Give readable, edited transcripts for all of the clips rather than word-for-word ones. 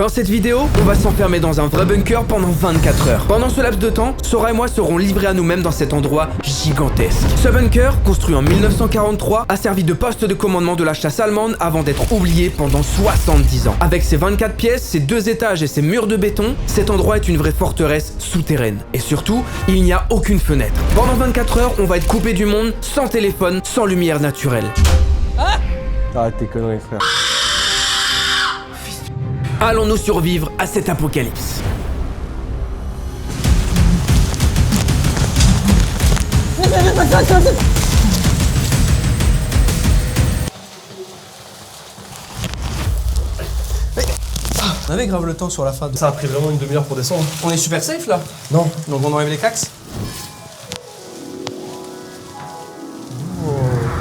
Dans cette vidéo, on va s'enfermer dans un vrai bunker pendant 24 heures. Pendant ce laps de temps, Sora et moi serons livrés à nous-mêmes dans cet endroit gigantesque. Ce bunker, construit en 1943, a servi de poste de commandement de la chasse allemande avant d'être oublié pendant 70 ans. Avec ses 24 pièces, ses 2 étages et ses murs de béton, cet endroit est une vraie forteresse souterraine. Et surtout, il n'y a aucune fenêtre. Pendant 24 heures, on va être coupé du monde, sans téléphone, sans lumière naturelle. Arrête tes conneries, frère. Allons-nous survivre à cet apocalypse? On avait grave le temps sur la fin. Ça a pris vraiment une demi-heure pour descendre. On est super safe là. Non. Donc on enlève les cax.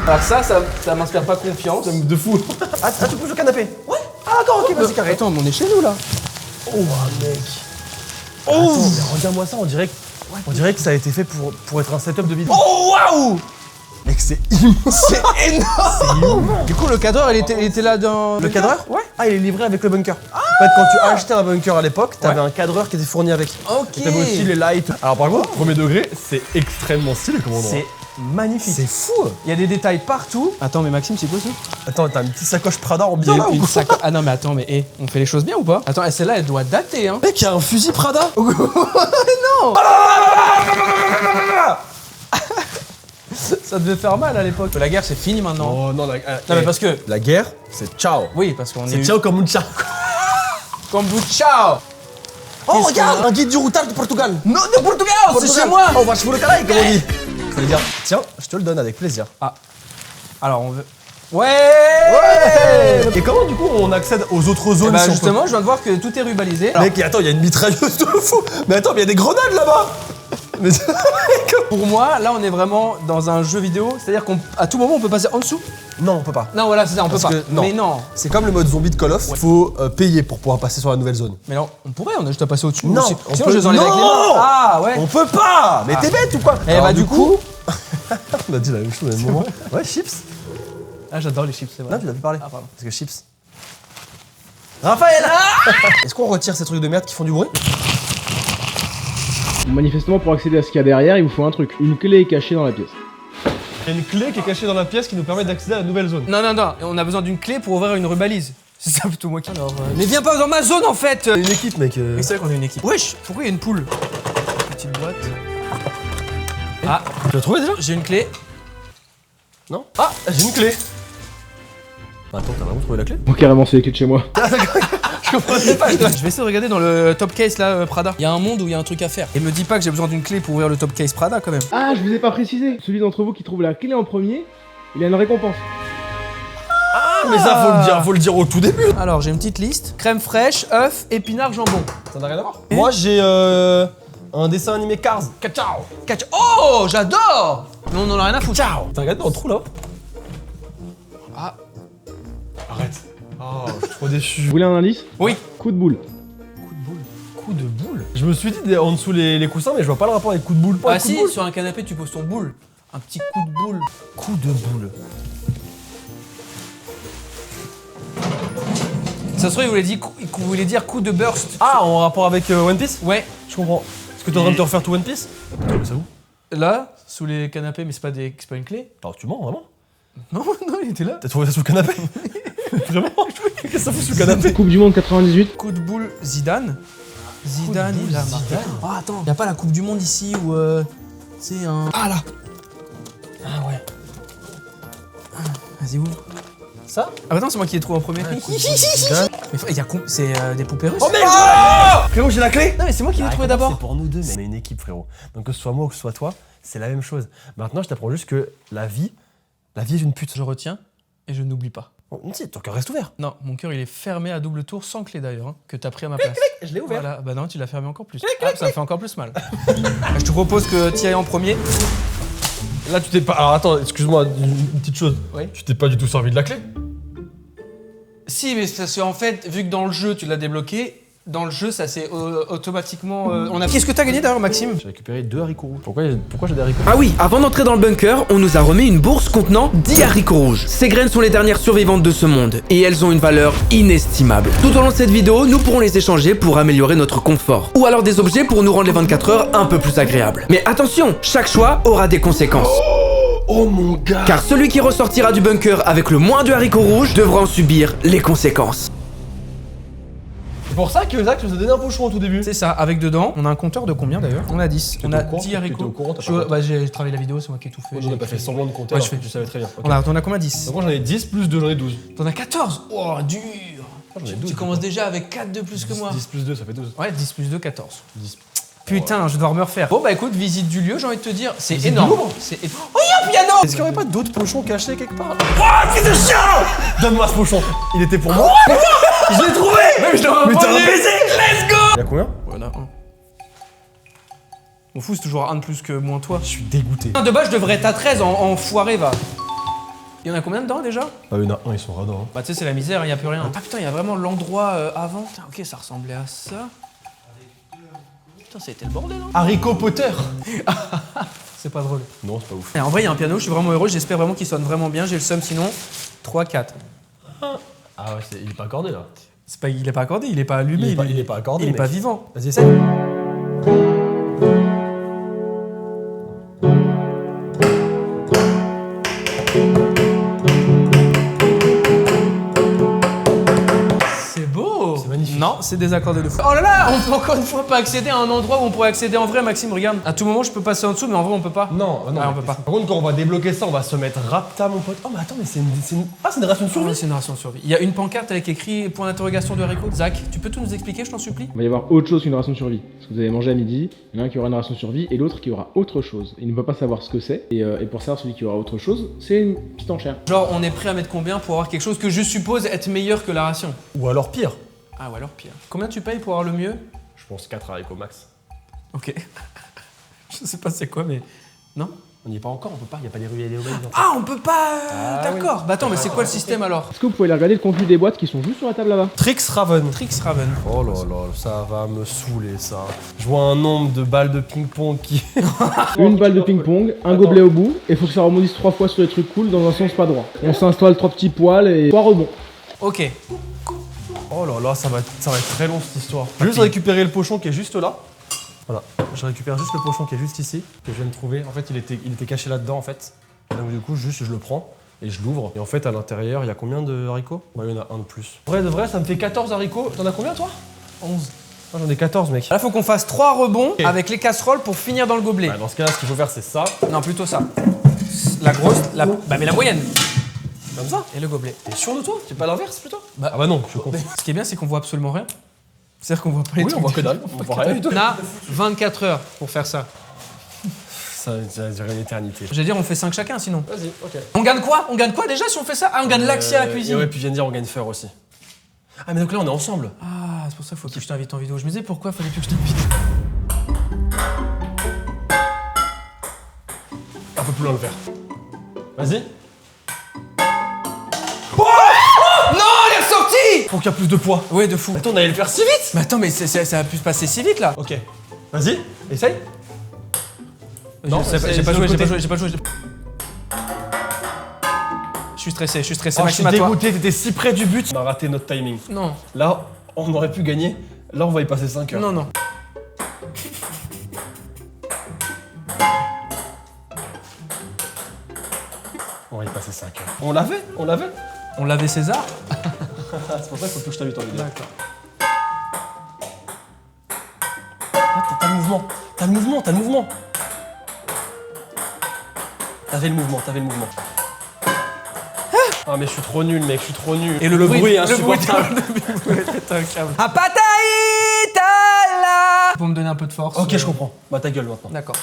Alors ça m'inspire pas confiance. De fou. Ah, tu bouges le canapé? Ouais. Ah d'accord, ok, vas-y, carré. Attends, mais on est chez nous là. Oh, mec. Oh. Attends, mais regarde-moi ça, on dirait que ça a été fait pour être un setup de vidéo. Oh waouh! Mec, c'est immense. C'est énorme! Du coup, le cadreur, il était là dans. Le cadreur? Ouais. Ah, il est livré avec le bunker. En fait, quand tu achetais un bunker à l'époque, t'avais un cadreur qui était fourni avec. Ok. T'avais aussi les lights. Alors par contre, premier degré, c'est extrêmement stylé comme endroit. C'est magnifique. C'est fou. Il y a des détails partout. Attends, mais Maxime, c'est quoi ça? Attends, t'as une petite sacoche Prada en bien là ou quoi? Ah non, mais attends, mais on fait les choses bien ou pas? Attends, et celle-là, elle doit dater, hein. Mec, il y a un fusil Prada. Non! Ça devait faire mal à l'époque. La guerre, c'est fini maintenant. Oh non, Non, mais parce que. la guerre, c'est ciao. Oui, parce qu'on est. C'est ciao comme un ciao. Kombucha! Oh, regarde, un guide du routage de Portugal. Non, de Portugal! C'est chez moi! On va se foutre le calaï, comme on dit. Ça veut dire, tiens, je te le donne avec plaisir. Ah. Alors, on veut. Ouais! Et comment du coup on accède aux autres zones Bah si on justement, je viens de voir que tout est rubalisé. Alors, Mec, attends, il y a une mitrailleuse de fou. Mais attends, mais il y a des grenades là-bas. Mais pour moi, là, on est vraiment dans un jeu vidéo. C'est-à-dire qu'à tout moment, on peut passer en dessous. non, on peut pas. Non, voilà, c'est ça, on Parce peut pas. que non. Mais non. C'est comme le mode zombie de Call of, il faut payer pour pouvoir passer sur la nouvelle zone. Mais non, on pourrait, on a juste à passer au-dessus. Non, Sinon, on je peut- les enlève avec les mains. Non. Ah, ouais. On peut pas. Mais t'es bête ou quoi? Et Alors, bah, du coup. on a dit la même chose au même moment. Ouais, chips. Ah, j'adore les chips, c'est vrai. Non, tu l'as plus parlé. Ah, pardon. Parce que chips. Raphaël. Est-ce qu'on retire ces trucs de merde qui font du bruit? Manifestement, pour accéder à ce qu'il y a derrière, il vous faut un truc. Une clé est cachée dans la pièce. Il y a une clé qui est cachée dans la pièce qui nous permet d'accéder à la nouvelle zone. Non, non, non, on a besoin d'une clé pour ouvrir une rubalise. C'est ça plutôt moi qui. Alors, mais viens pas dans ma zone en fait! Une équipe, mec. Mais c'est vrai qu'on est une équipe. Wesh, pourquoi il y a une poule? Petite boîte. Ah, Tu l'as trouvé déjà? j'ai une clé. Non? Ah, j'ai une clé. Attends, t'as vraiment trouvé la clé? Bon, carrément, c'est les clés de chez moi. Je comprenais pas. Je vais essayer de regarder dans le top case là, Prada. Il y a un monde où il y a un truc à faire. Et me dis pas que j'ai besoin d'une clé pour ouvrir le top case Prada quand même. Ah, je vous ai pas précisé. Celui d'entre vous qui trouve la clé en premier, il a une récompense. Ah, mais ça, faut le dire au tout début. Alors j'ai une petite liste. Crème fraîche, œuf, épinards, jambon. Ça n'a rien à voir. Moi, j'ai un dessin animé Cars. Ciao. Oh, j'adore! Mais on en a rien à foutre. Ciao! T'as regardé dans le trou là-haut? Ah. Arrête. Oh, je suis trop déçu. Vous voulez un indice? Oui. Coup de boule. Coup de boule. Je me suis dit en dessous les coussins, mais je vois pas le rapport avec coup de boule. Pas Ah avec coup de si, boule. sur un canapé tu poses ton boule. Un petit coup de boule. Coup de boule. Ça se trouve, il voulait dire coup de burst. Ah, en rapport avec One Piece? Ouais. Je comprends. Est-ce que t'es en train de te refaire tout One Piece? C'est où? Là, sous les canapés, mais c'est pas une clé. Alors tu mens vraiment? Non, non, il était là. T'as trouvé ça sous le canapé? Vraiment? Qu'est-ce que ça fout sous le canapé? Coupe du monde 98. Coup de boule Zidane. Zidane, boule il a Zidane. marqué. Oh, attends, y a pas la Coupe du Monde ici où c'est un. Ah là. Ah ouais. Vas-y, ouvre. Ça? Ah bah non, c'est moi qui ai trouvé en premier. Mais c'est des poupées russes. Oh merde! Frérot, j'ai la clé! Non mais c'est moi qui l'ai trouvé C'est d'abord. pour nous deux, mais on est une équipe, frérot. Donc que ce soit moi ou que ce soit toi, c'est la même chose. Maintenant, je t'apprends juste que la vie est une pute. Je retiens et je n'oublie pas. Oh, si, ton cœur reste ouvert. Non, mon cœur il est fermé à double tour sans clé d'ailleurs, hein, que t'as pris à ma place. Je l'ai ouvert. Voilà, bah non, tu l'as fermé encore plus. Ah, ça me fait encore plus mal. Je te propose que tu ailles en premier. Là, tu t'es pas. Alors attends, excuse-moi, une petite chose. Oui. Tu t'es pas du tout servi de la clé? Si, mais c'est parce qu'en fait, vu que dans le jeu tu l'as débloqué, dans le jeu, ça c'est automatiquement. On a. Qu'est-ce que t'as gagné d'ailleurs, Maxime? J'ai récupéré 2 haricots rouges. Pourquoi j'ai des haricots? Ah oui, avant d'entrer dans le bunker, on nous a remis une bourse contenant 10 haricots rouges. Ces graines sont les dernières survivantes de ce monde et elles ont une valeur inestimable. Tout au long de cette vidéo, nous pourrons les échanger pour améliorer notre confort ou alors des objets pour nous rendre les 24 heures un peu plus agréables. Mais attention, chaque choix aura des conséquences. Oh mon gars! Car celui qui ressortira du bunker avec le moins de haricots rouges devra en subir les conséquences. C'est pour ça que Zach nous a donné un pochon au tout début. C'est ça, avec dedans, on a un compteur de combien d'ailleurs? On a 10. On a 10 T'étais haricots. au courant, t'as pas Bah, j'ai travaillé la vidéo, c'est moi qui ai tout fait. On n'a pas fait semblant de compter, Ouais, alors que tu savais très bien. Ok. On a combien 10? Donc moi j'en ai 10 plus 2, j'en ai 12. T'en as 14? Oh, dur! J'en ai Tu 12. commences déjà avec 4 de plus que moi. 10 plus 2, ça fait 12. Ouais, 10 plus 2, 14. 10. Putain, je dois me refaire. Bon bah écoute, visite du lieu, j'ai envie de te dire, c'est Visite énorme. du Louvre. C'est oh, y'a un piano! Est-ce qu'il n'y aurait pas d'autres pochons cachés quelque part? Oh, fils de chien! Donne-moi ce pochon. Il était pour moi. Je l'ai trouvé! Mais je dois Mais t'as un baiser! Let's go! Il y a combien? Voilà, un. M'en fous, c'est toujours un de plus que moins toi. Je suis dégoûté. De base, je devrais être à 13 en foiré, va. Il y en a combien dedans déjà? Ah, il y en a un, ils sont radins. Bah tu sais, c'est la misère, y a plus rien. Ah putain, il y a vraiment l'endroit avant. Putain, ok, ça ressemblait à ça. Putain, c'était le bordel, hein. Haricot Potter! C'est pas drôle. Non, c'est pas ouf. Et en vrai, il y a un piano, je suis vraiment heureux, j'espère vraiment qu'il sonne vraiment bien. J'ai le seum sinon. 3, 4. Ah ouais, il est pas accordé là. C'est pas, il est pas accordé, il est pas allumé. Il est pas accordé. Il est mec. pas vivant. Vas-y, essaye. C'est beau. C'est magnifique. Non, c'est désaccordé de fou. Oh là là, on peut encore une fois pas accéder à un endroit où on pourrait accéder en vrai, Maxime, regarde. À tout moment, je peux passer en dessous, mais en vrai, on peut pas. Non, non, Ah, on peut pas. Par contre, quand on va débloquer ça, on va se mettre rapta, mon pote. Oh, mais attends, mais c'est une ration de survie. C'est une ration de survie. Il y a une pancarte avec écrit point d'interrogation de haricots. Zach, tu peux tout nous expliquer, je t'en supplie? Il va y avoir autre chose qu'une ration de survie. Parce que vous avez mangé à midi, il y en a un qui aura une ration de survie et l'autre qui aura autre chose. Il ne peut pas savoir ce que c'est. Et pour savoir celui qui aura autre chose, c'est une petite enchère. Genre, on est prêt à mettre combien pour avoir quelque chose que je suppose être meilleur que la ration? Ou alors pire. Ah, ou alors pire. Combien tu payes pour avoir le mieux? Je pense 4 haricots max. Ok. Je sais pas c'est quoi, mais. Non? On n'y est pas encore, on peut pas, il n'y a pas des ruelles et des ruelles. Ah, on peut pas. Ah, D'accord. Bah attends, mais c'est quoi le système alors? Est-ce que vous pouvez aller regarder le contenu des boîtes qui sont juste sur la table là-bas? Trix-Raven. Trix-Raven. Oh là là, ça va me saouler ça. Je vois un nombre de balles de ping-pong qui. Une balle de ping-pong, un gobelet au bout, et faut que ça rebondisse 3 fois sur les trucs cool dans un sens pas droit. On s'installe 3 petits poils et 3 rebonds. Ok. Oh là là, ça va être très long cette histoire. Je vais juste récupérer le pochon qui est juste là. Voilà, je récupère juste le pochon qui est juste ici, que je viens de trouver. En fait, il était caché là-dedans en fait. Et donc du coup, juste je le prends et je l'ouvre. Et en fait, à l'intérieur, il y a combien de haricots? Ouais, il y en a un de plus. Vrai de vrai, ça me fait 14 haricots. T'en as combien toi? 11. Moi j'en ai 14 mec. Là, faut qu'on fasse 3 rebonds avec les casseroles pour finir dans le gobelet. Ouais, dans ce cas-là, ce qu'il faut faire, c'est ça. Non, plutôt ça. La grosse, bah mais la moyenne. Comme ça. Et le gobelet. T'es sûr de toi? C'est pas l'inverse plutôt? Bah- Ah bah non, je suis con. Ce qui est bien, c'est qu'on voit absolument rien. C'est-à-dire qu'on voit pas les Oui, trucs. on voit que dalle. On voit rien du tout. On a 24 heures pour faire ça. Ça dirait une éternité. J'allais dire, on fait 5 chacun sinon. Vas-y, ok. On gagne quoi? On gagne quoi déjà si on fait ça? Ah, on gagne l'accès à la cuisine. Et ouais, puis je viens de dire, on gagne fer aussi. Ah, mais donc là, on est ensemble. Ah, c'est pour ça qu'il faut plus que je t'invite en vidéo. Je me disais pourquoi fallait plus que je t'invite. Un peu plus loin le fer. Vas-y. Non, elle est ressortie! Pour qu'il y a plus de poids. Ouais, de fou. Attends, on allait le faire si vite. Mais attends, mais ça a pu se passer si vite là. Ok. Vas-y, essaye. Non, J'ai c'est pas de joué, l'autre j'ai pas joué. Je suis stressé, Oh, je suis Maxime, à toi. dégoûté, t'étais si près du but. On a raté notre timing. Non, Là, on aurait pu gagner. Là, on va y passer 5 heures. non, non. On va y passer 5 heures. On l'avait. On l'avait César? C'est pour ça qu'il faut plus que je t'invite en vidéo. D'accord. Ah, t'as le mouvement. T'as le mouvement. T'avais le mouvement. Ah mais je suis trop nul mec, je suis trop nul. Et le bruit est insupportable. Ah, pataïtala! Pour me donner un peu de force. Ok, je comprends. Bah ta gueule maintenant. D'accord.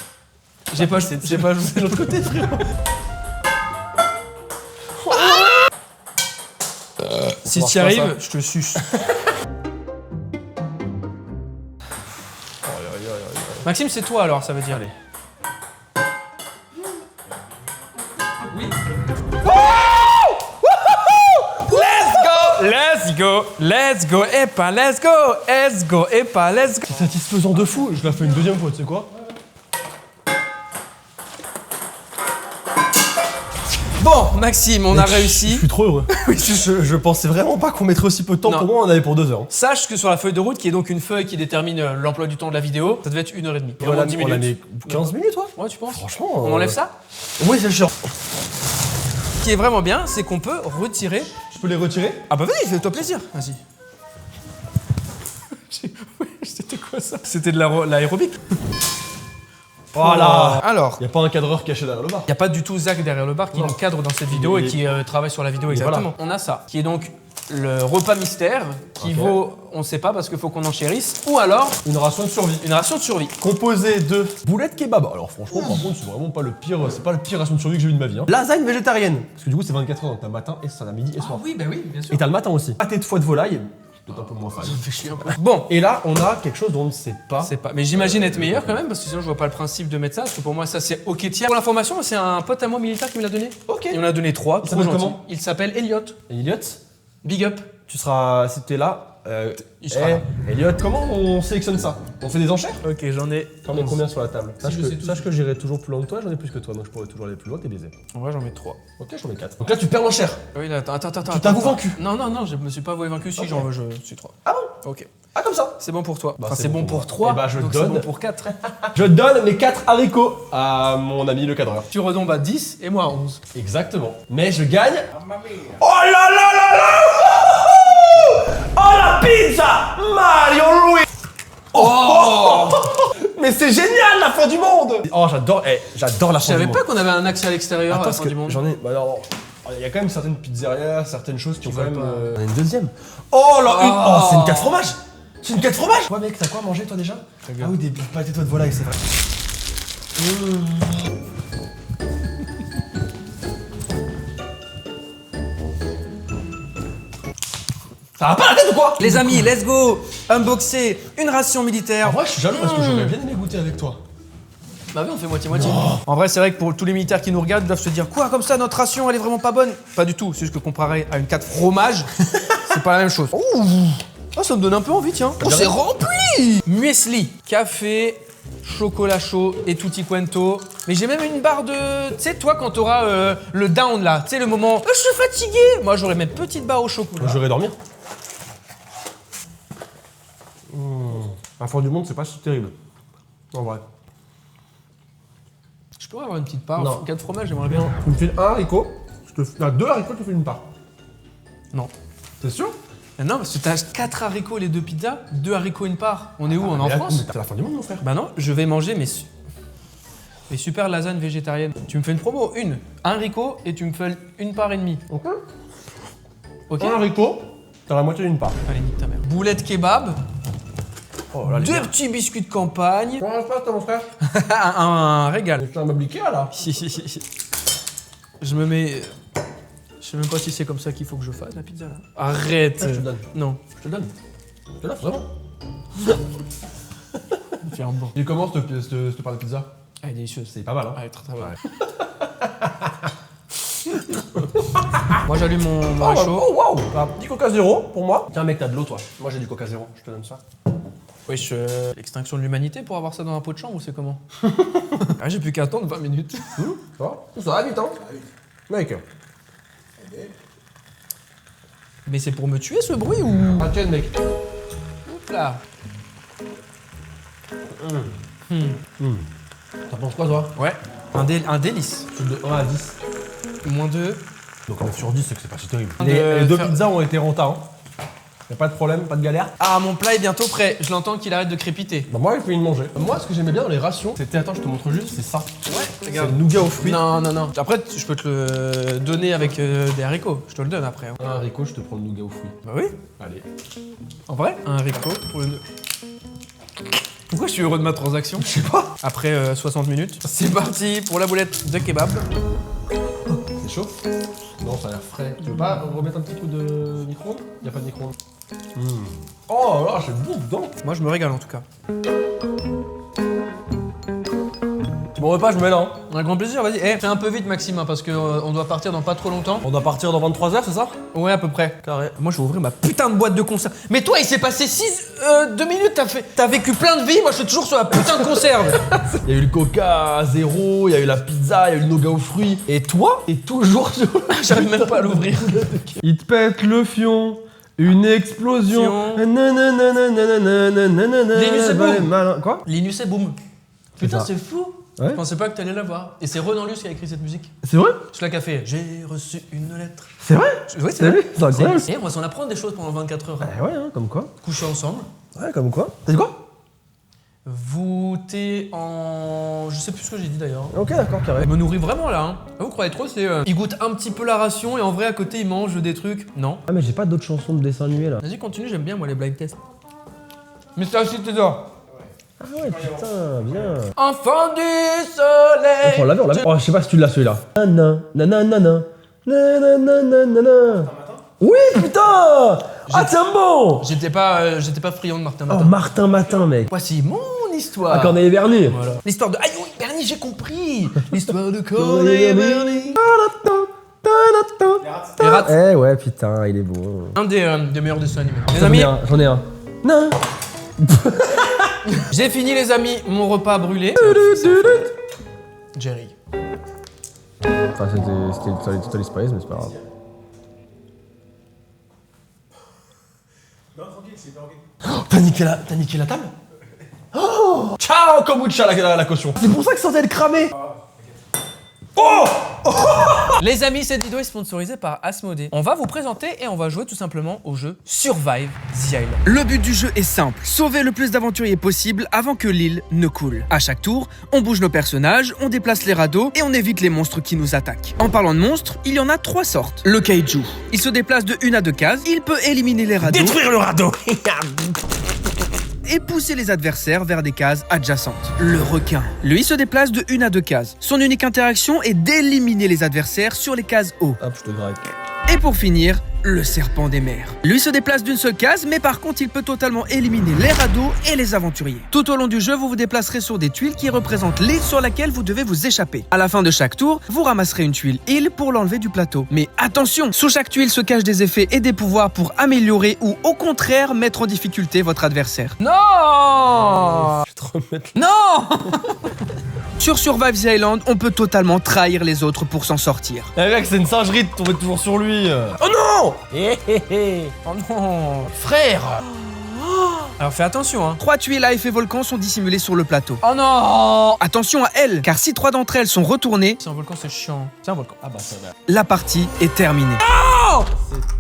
J'ai pas joué de l'autre côté, frérot. Si marche t'y pas, arrives, je te suce. Maxime, c'est toi alors, ça veut dire. Allez. Oui. Let's let's go, et pas let's go, et pas let's go. C'est satisfaisant de fou. Je la fais une deuxième fois, tu sais quoi? Bon, Maxime, on a Je réussi. suis trop heureux. je pensais vraiment pas qu'on mettrait aussi peu de temps. Non. Pour moi, on avait pour 2 heures. Sache que sur la feuille de route, qui est donc une feuille qui détermine l'emploi du temps de la vidéo, ça devait être 1h30. On a 10 mis 15 minutes, toi? Ouais, tu penses? Franchement. On enlève ça? Oui, c'est sûr. Ce qui est vraiment bien, c'est qu'on peut retirer. Je peux les retirer? Ah bah vas-y, fais-toi plaisir. Vas-y. C'était quoi ça? C'était de l'aérobic. Voilà. Alors, Y a pas un cadreur caché derrière le bar. il n'y a pas du tout Zach derrière le bar qui nous cadre dans cette vidéo et qui travaille sur la vidéo exactement. On a ça, qui est donc le repas mystère, qui vaut, on sait pas parce qu'il faut qu'on enchérisse, ou alors Une ration de survie. une ration de survie. Composée de boulettes kebab. Alors franchement, par contre, c'est vraiment pas le pire. C'est pas le pire ration de survie que j'ai eu de ma vie. Hein. Lasagne végétarienne. Parce que du coup, c'est 24 heures, donc t'as matin et ça, à midi et soir. Oui, bah oui, bien sûr. Et t'as le matin aussi. Pâté de foie de volaille. Peut-être un peu moins fan. Bon, Et là, on a quelque chose dont on ne sait pas. c'est pas. Mais j'imagine être meilleur quand même, parce que sinon je vois pas le principe de mettre ça, parce que pour moi ça c'est ok tiers. Pour l'information, c'est un pote à moi militaire qui me l'a donné. Ok. Il en a donné 3. Il s'appelle comment? Il s'appelle Elliot. Et Elliot, Big up. tu seras. Si tu es là. Il sera là. Elliot, comment on sélectionne ça? On fait des enchères? Ok, j'en ai. T'en mets combien sur la table? je sais tout. Sache que j'irai toujours plus loin que toi, j'en ai plus que toi, donc je pourrais toujours aller plus loin, t'es baisé. En vrai, j'en mets 3. Ok, j'en ai 4. Donc là, tu perds l'enchère. Oui, là, attends. Tu t'avoues vaincu? Non, je me suis pas avoué vaincu, si, Ok. je suis 3. Ah bon? Ok. Ah, comme ça? C'est bon pour toi. Bah, Enfin, c'est c'est bon bon pour pour moi. 3. Eh bah, je donc donne. c'est bon pour 4. Je donne mes 4 haricots à mon ami le cadreur. Tu retombes à 10 et moi à 11. Exactement. Mais je gagne. Oh là là là là! Oh la pizza! Mario Louis! Oh! Mais c'est génial la fin du monde! Oh j'adore la Je fin du savais monde. pas qu'on avait un accès à l'extérieur à la Attends, fin parce du que monde. j'en ai. Bah alors, il y a quand même certaines pizzerias, certaines choses qui ont quand veulent même. pas. J'en ai une deuxième. Oh là! Oh, c'est une 4 fromages! C'est une 4 fromages! Ouais mec, t'as quoi à manger toi déjà? Ah oui, des pâtés de volaille, c'est vrai. Ça va pas la tête ou quoi? Les amis, let's go! Unboxer une ration En militaire. vrai, je suis jaloux parce que j'aurais bien aimé goûter avec toi. Bah oui, on fait moitié-moitié. En vrai, c'est vrai que pour tous les militaires qui nous regardent, ils doivent se dire quoi, comme ça, notre ration, elle est vraiment pas bonne? Pas du tout, c'est juste que comparé à une 4 fromage, c'est pas la même chose. Ouh! Ah, ça me donne un peu envie, tiens. Oh, c'est rempli! Muesli, café, chocolat chaud et tutti quanto. Mais j'ai même une barre de... Tu sais, toi, quand t'auras le down, là, tu sais, le moment... je suis fatigué! Moi, j'aurais mes petites barres au chocolat. J'aurais dormir. La fin du monde, c'est pas si terrible. En vrai. Je pourrais avoir une petite part. Non. 4 fromages, j'aimerais bien. Tu me fais un haricot, non, 2 haricots, tu me fais une part. Non. T'es sûr? Non, parce que t'as 4 haricots, les 2 pizzas, 2 haricots, une part. On est où? On est en Mais là, France? C'est la fin du monde, mon frère. Bah non, je vais manger mes super lasagnes végétariennes. Tu me fais une promo, un haricot et tu me fais une part et demie. Ok. Ok? Un haricot, t'as la moitié d'une part. Allez, nique ta mère. Boulette kebab, Oh là, les 2 gars. petits biscuits de campagne, Comment ça se passe, toi, mon frère? un régal. C'est un meuble Ikea, là. Je me mets... Je sais même pas si c'est comme ça qu'il faut que je fasse la pizza là. Arrête. Je te le donne. Non. Je te le donne. Je te l'offre, vraiment. Fais un bon. Et comment cette part de pizza? Elle est délicieuse. C'est pas mal, hein? Ah, elle est très très bonne. Moi j'allume mon Oh, réchaud. oh waouh! Ah, petit coca zéro pour moi. Tiens, mec, t'as de l'eau, toi. Moi, j'ai du coca zéro. Je te donne ça. Wesh, l'extinction de l'humanité pour avoir ça dans un pot de chambre ou c'est comment? Ah, j'ai plus qu'à attendre 20 minutes. Ça va? Ça va vite, hein? Mec. Mais c'est pour me tuer ce bruit ou... Ah, tiens, mec. Hop là. T'en penses quoi, toi? Ouais. Un délice. De 1 à 10. Moins 2. Donc 9 sur 10, c'est que c'est pas si terrible. De Les 2 faire- pizzas ont été rentables. Hein. Y'a pas de problème, pas de galère. Ah, mon plat est bientôt prêt. Je l'entends qu'il arrête de crépiter. Bah, moi, j'ai fini de manger. Moi, ce que j'aimais bien dans les rations, c'était. Attends, je te montre juste, c'est ça. Ouais, C'est le nougat aux fruits. Non. Après, je peux te le donner avec des haricots. Je te le donne après. Hein. Un haricot, je te prends le nougat aux fruits. Bah oui. Allez. En vrai, un haricot pour le... Pourquoi je suis heureux de ma transaction? Je sais pas. Après 60 minutes, c'est parti pour la boulette de kebab. C'est chaud? Non, ça a l'air frais. Tu veux pas remettre un petit coup de micro-ondes? Y'a pas de micro-ondes. Oh là, c'est bon dedans. Moi, je me régale en tout cas. Bon, Mon repas, je me mets là. Hein. Un grand plaisir, vas-y. Eh, fais un peu vite, Maxime, hein, parce qu'on doit partir dans pas trop longtemps. On doit partir dans 23h, c'est ça? Ouais, à peu près. Carré. Moi, je vais ouvrir ma putain de boîte de conserve. Mais toi, il s'est passé 2 minutes, t'as vécu plein de vies. Moi, je suis toujours sur la putain de conserve. Il y a eu le coca à 0, il y a eu la pizza, il y a eu le nougat aux fruits. Et toi, t'es toujours sur... J'arrive même pas à l'ouvrir. Il te pète le fion, une explosion. Linus et Boom. Quoi? Linus et Boom. Putain, ça. c'est fou. Ouais. Je pensais pas que t'allais la voir. Et c'est Renan Luce qui a écrit cette musique. C'est vrai? Celui-là qui a fait J'ai reçu une lettre. C'est vrai? Oui, T'as vu? C'est incroyable. Et on va s'en apprendre des choses pendant 24 heures. Ouais, hein, comme quoi? Coucher ensemble. Ouais, comme quoi? T'as dit quoi? Voûter en... Je sais plus ce que j'ai dit d'ailleurs. Ok, d'accord, carré. Il me nourrit vraiment là. Hein. Ah, vous croyez trop, c'est... Il goûte un petit peu la ration et en vrai à côté il mange des trucs. Non. Ah, mais j'ai pas d'autres chansons de dessin animé là. Vas-y, continue, j'aime bien moi les blind tests. Mr. Citizen. Ah ouais, putain, bien. Enfant du soleil. On l'avait, on l'avait. Oh, je sais pas si tu l'as celui-là. Nana, nanana, nanana. Oui, putain! Ah, tiens bon! J'étais pas friand de Martin Oh, Matin. Martin Matin, mec. Voici mon histoire. Ah, Corneille et Bernie. Voilà. L'histoire de... Aïe, oui, Bernie, j'ai compris. L'histoire de Corneille et Bernie. Les rats. Eh ouais, putain, il est beau. Un des meilleurs dessins animés. Les amis, J'en ai un. Non. j'ai fini les amis, mon repas a brûlé. Jerry. Enfin, c'était Total Spice, mais c'est pas grave. Oh, t'as niqué la table? Oh, ciao kombucha la caution. C'est pour ça que ça sentait le cramer. Oh! Les amis, cette vidéo est sponsorisée par Asmodée. On va vous présenter et on va jouer tout simplement au jeu Survive the Island. Le but du jeu est simple, sauver le plus d'aventuriers possible avant que l'île ne coule. À chaque tour, on bouge nos personnages, on déplace les radeaux et on évite les monstres qui nous attaquent. En parlant de monstres, il y en a 3 sortes. Le kaiju, il se déplace de 1 à 2 cases, il peut éliminer les radeaux. Détruire le radeau. Et pousser les adversaires vers des cases adjacentes. Le requin, lui, se déplace de 1 à 2 cases. Son unique interaction est d'éliminer les adversaires sur les cases haut. Hop, je te graille. Et pour finir, le serpent des mers. Lui se déplace d'une seule case, mais par contre, il peut totalement éliminer les radeaux et les aventuriers. Tout au long du jeu, vous vous déplacerez sur des tuiles qui représentent l'île sur laquelle vous devez vous échapper. À la fin de chaque tour, vous ramasserez une tuile île pour l'enlever du plateau. Mais attention, sous chaque tuile se cachent des effets et des pouvoirs pour améliorer ou au contraire mettre en difficulté votre adversaire. Non! Je vais te remettre. Non! Sur Survive the Island, on peut totalement trahir les autres pour s'en sortir. Eh mec, c'est une singerie de tomber toujours sur lui. Oh non! Oh non! Frère! Alors fais attention, hein. 3 tuiles à effet volcan sont dissimulées sur le plateau. Oh non! Attention à elles, car si 3 d'entre elles sont retournées... C'est un volcan, c'est chiant. C'est un volcan. Ah bah ça va. La partie est terminée.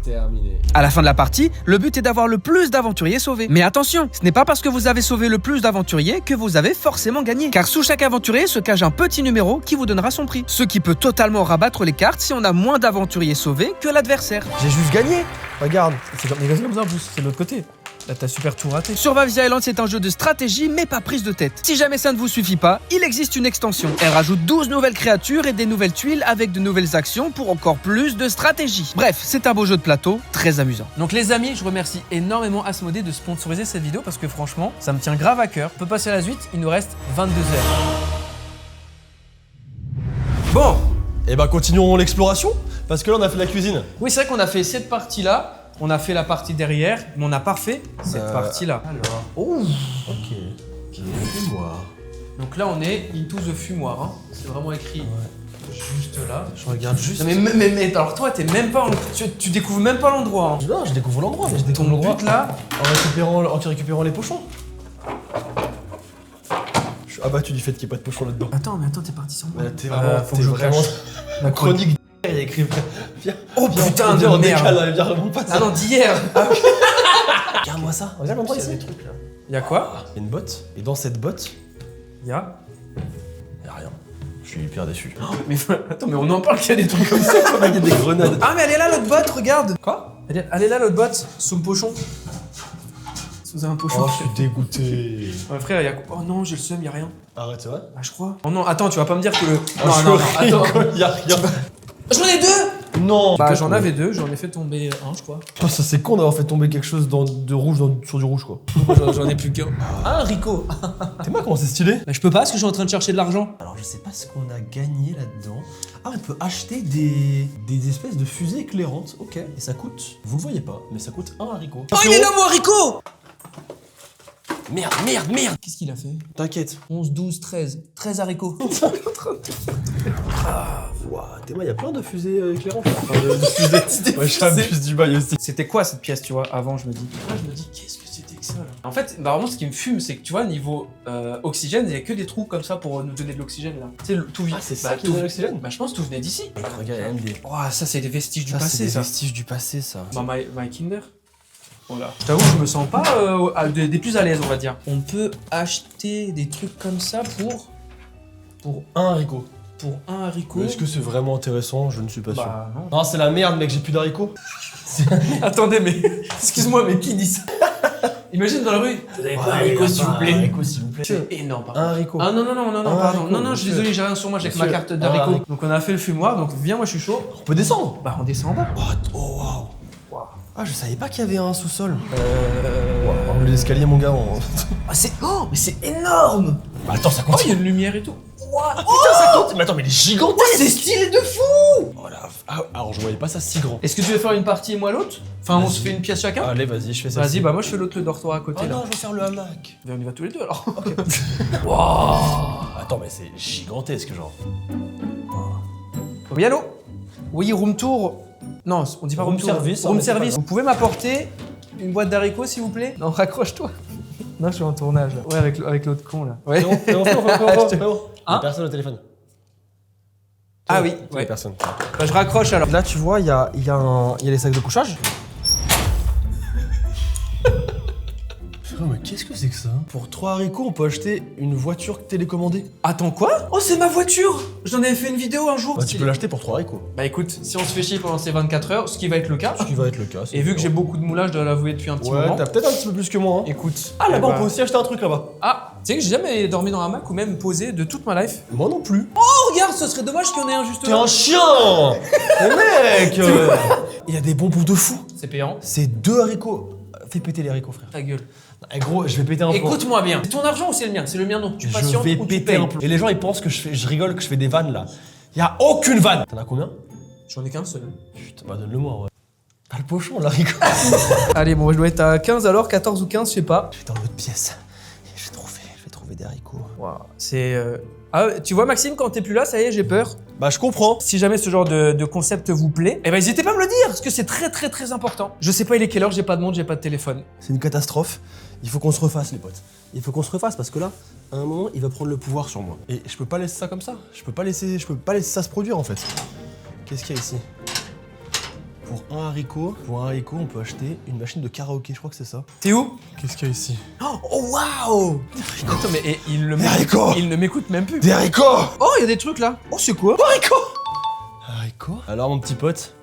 C'est terminé. À la fin de la partie, le but est d'avoir le plus d'aventuriers sauvés. Mais attention, ce n'est pas parce que vous avez sauvé le plus d'aventuriers que vous avez forcément gagné. Car sous chaque aventurier se cache un petit numéro qui vous donnera son prix. Ce qui peut totalement rabattre les cartes si on a moins d'aventuriers sauvés que l'adversaire. J'ai juste gagné. Regarde. C'est comme ça en plus, c'est de l'autre côté. Là, t'as super tout raté. Survive the Island, c'est un jeu de stratégie, mais pas prise de tête. Si jamais ça ne vous suffit pas, il existe une extension. Elle rajoute 12 nouvelles créatures et des nouvelles tuiles avec de nouvelles actions pour encore plus de stratégie. Bref, c'est un beau jeu de plateau, très amusant. Donc les amis, je remercie énormément Asmodée de sponsoriser cette vidéo parce que franchement, ça me tient grave à cœur. On peut passer à la suite, il nous reste 22 heures. Bon, Et bah continuons l'exploration, parce que là on a fait la cuisine. oui, c'est vrai qu'on a fait cette partie-là. On a fait la partie derrière, mais on n'a pas fait cette partie-là. Alors, Oh, ok. Fumoir. donc là, on est into the fumoir. Hein. C'est vraiment écrit juste là. Je regarde juste. Non, mais alors toi, t'es même pas. Tu découvres même pas l'endroit. Hein. Non, je découvre l'endroit, mais je découvre Ton l'endroit but là. en récupérant les pochons. Je suis abattu du fait qu'il n'y ait pas de pochons là-dedans. Attends, t'es parti sans moi. T'es vraiment, faut que je vraiment cache la chronique il y a écrit. Viens. Oh putain de viens, merde. décale, viens, remonte pas ça. Ah non, d'hier. Regarde-moi ça. Regarde l'endroit ici. Il y a quoi? Il y a une botte, et dans cette botte, Il y a. il y a rien. Je suis hyper déçu. Mais attends, mais on en parle qu'il y a des trucs comme ça. Il y a des grenades. Ah mais elle est là l'autre botte, regarde. Quoi? Elle est là l'autre botte, sous le pochon. Sous un pochon. Oh, je suis dégoûté. Ouais frère, il y a quoi? Oh non, j'ai le seum, y a rien. Arrête, c'est vrai? Ah je crois. Oh non, attends, tu vas pas me dire que le. Oh, Non, attends. il y a rien. J'en ai 2. Non. Bah j'en avais 2, j'en ai fait tomber 1 je crois. Oh, ça c'est con d'avoir fait tomber quelque chose de rouge sur du rouge quoi. J'en ai plus qu'un. Ah, un haricot. T'es mal comment c'est stylé. Bah je peux pas parce que je suis en train de chercher de l'argent. Alors je sais pas ce qu'on a gagné là-dedans. Ah on peut acheter des espèces de fusées éclairantes, ok. Et ça coûte, vous le voyez pas, mais ça coûte un haricot. Oh il est là mon haricot. Merde. Qu'est-ce qu'il a fait? T'inquiète. 11, 12, 13. 13 haricots. Ouah, Théma, il y a plein de fusées éclairantes. Enfin, de fusées. Ouais, j'abuse du bail aussi. C'était quoi cette pièce, tu vois, avant, je me dis. Moi, je me dis, qu'est-ce que c'était que ça, là? En fait, bah, vraiment, ce qui me fume, c'est que, tu vois, niveau oxygène, il y a que des trous comme ça pour nous donner de l'oxygène, là. Tu sais, tout vide. Ah, c'est ça qui donne l'oxygène? Bah, je pense que tout venait d'ici. Regarde, il y a même des... Oh, ça, c'est des vestiges du Ça, passé, c'est des ça. vestiges du passé, ça. Bah, my Kinder. Voilà. Je t'avoue, je me sens pas des plus à l'aise, on va dire. On peut acheter des trucs comme ça pour Un haricot. pour un haricot. Mais est-ce que c'est vraiment intéressant? Je ne suis pas sûr. Bah, non. Non, c'est la merde, mec, j'ai plus d'haricots. Attendez, mais excuse-moi, mais qui dit ça? Imagine dans la rue. Vous avez pas un haricot, s'il vous plaît. Un haricot, s'il vous plaît. C'est énorme, par Un contre. haricot. Ah non, Un pardon. haricot, Non, je suis monsieur. désolé, j'ai rien sur moi, j'ai que ma Monsieur, carte un d'haricot. haricot. Donc on a fait le fumoir, donc viens, moi je suis chaud. On peut descendre. Bah on descend en bas. Oh, waouh. Ah, je savais pas qu'il y avait un sous-sol. On met l'escalier, mon gars. Ah mais c'est énorme. Bah, attends, ça Oh, compte. il y a une lumière et tout. Putain, ça compte. Mais attends, mais il est gigantesque. C'est stylé de fou. Oh là. Ah, alors, je voyais pas ça si grand. Est-ce que tu veux faire une partie et moi l'autre? Enfin, on Vas-y. se fait une pièce chacun? Allez, vas-y, je fais ça. Vas-y, bah moi je fais l'autre, le dortoir à côté Oh là. non, je vais faire le hamac. Viens, on y va tous les deux alors. Attends, mais c'est gigantesque, genre. Oui, allô? Oui, room tour. Non, on dit pas room, Room tour. service, Room hein, mais c'est pas service. grave. Vous pouvez m'apporter une boîte d'haricots s'il vous plaît? Non, raccroche-toi. Non, je suis en tournage là. Ouais, avec l'autre con là. Ouais. C'est bon. Hein Personne au téléphone. Ah oui, Ouais. ouais. Personne. Bah, je raccroche alors. Là, tu vois, il y a les sacs de couchage. Mais qu'est-ce que c'est que ça? Pour 3 haricots, on peut acheter une voiture télécommandée. Attends, quoi? Oh, c'est ma voiture! J'en avais fait une vidéo un jour. Bah, tu peux l'acheter pour 3 haricots. Bah écoute, si on se fait chier pendant ces 24 heures, ce qui va être le cas. Ce qui va être le cas. Et vu que j'ai beaucoup de moulage, je dois l'avouer depuis un petit Ouais, moment. t'as peut-être un petit peu plus que moi. Hein. Écoute. Ah, là-bas, eh on bah- peut aussi acheter un truc là-bas. Ah, tu sais que j'ai jamais dormi dans un hamac ou même posé de toute ma life. Moi non plus. Oh, regarde, ce serait dommage qu'il y en ait un juste T'es là. un chien. Mais mec Il y a des bonbons de fou. C'est payant. C'est 2 haricots. Fais péter les haricots, frère. Ta gueule. Eh, gros, je vais péter un plomb. Écoute-moi bien. C'est ton argent ou c'est le mien? C'est le mien, donc tu Je patientes vais ou tu péter payes. un plomb. Et les gens, ils pensent que je rigole, que je fais des vannes là. Y a aucune vanne. T'en as combien? J'en ai qu'un seul. Putain, bah donne-le-moi, ouais. T'as le pochon, l'haricot. Allez, bon, je dois être à 15 alors, 14 ou 15, je sais pas. Je vais dans l'autre pièce. Je vais trouver des haricots. C'est. Ah, tu vois, Maxime, quand t'es plus là, ça y est, j'ai peur. Bah, je comprends. Si jamais ce genre de concept vous plaît, eh ben n'hésitez pas à me le dire, parce que c'est très très très important. Je sais pas il est quelle heure, j'ai pas de montre, j'ai pas de téléphone. C'est une catastrophe. Il faut qu'on se refasse, les potes. Il faut qu'on se refasse parce que là, à un moment, il va prendre le pouvoir sur moi. Et je peux pas laisser ça comme ça. Je peux pas laisser ça se produire en fait. Qu'est-ce qu'il y a ici? Pour un haricot, on peut acheter une machine de karaoké. Je crois que c'est ça. T'es où? Qu'est-ce qu'il y a ici? Oh waouh! Attends, mais il ne m'écoute même plus. Des haricots! Oh, il y a des trucs là. Oh, c'est quoi? Haricot? Alors, mon petit pote,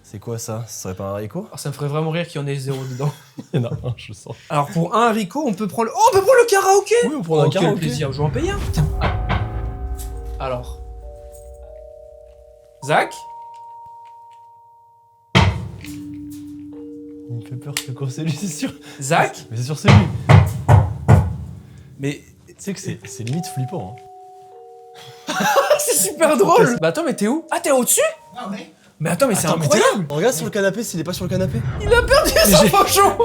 c'est quoi ça? Ce serait pas un haricot? Oh, ça me ferait vraiment rire qu'il y en ait 0 dedans. Il y en a un, je sens. Alors pour un haricot, on peut prendre le... Oh, on peut prendre le karaoké! Oui, on prend un Quel karaoké. plaisir, je vais en payer un. Tiens. Alors. Zach? Il me fait peur, c'est quoi? C'est lui, c'est sûr. Zach? Mais c'est sûr, c'est lui. Mais Tu sais que c'est limite flippant. Hein. c'est super drôle! Bah attends, mais t'es où? Ah, t'es au-dessus? Ah ouais. Mais attends, mais c'est Attends, mais t'es incroyable! là. Regarde sur le canapé s'il est pas sur le canapé. Il a perdu son pochon!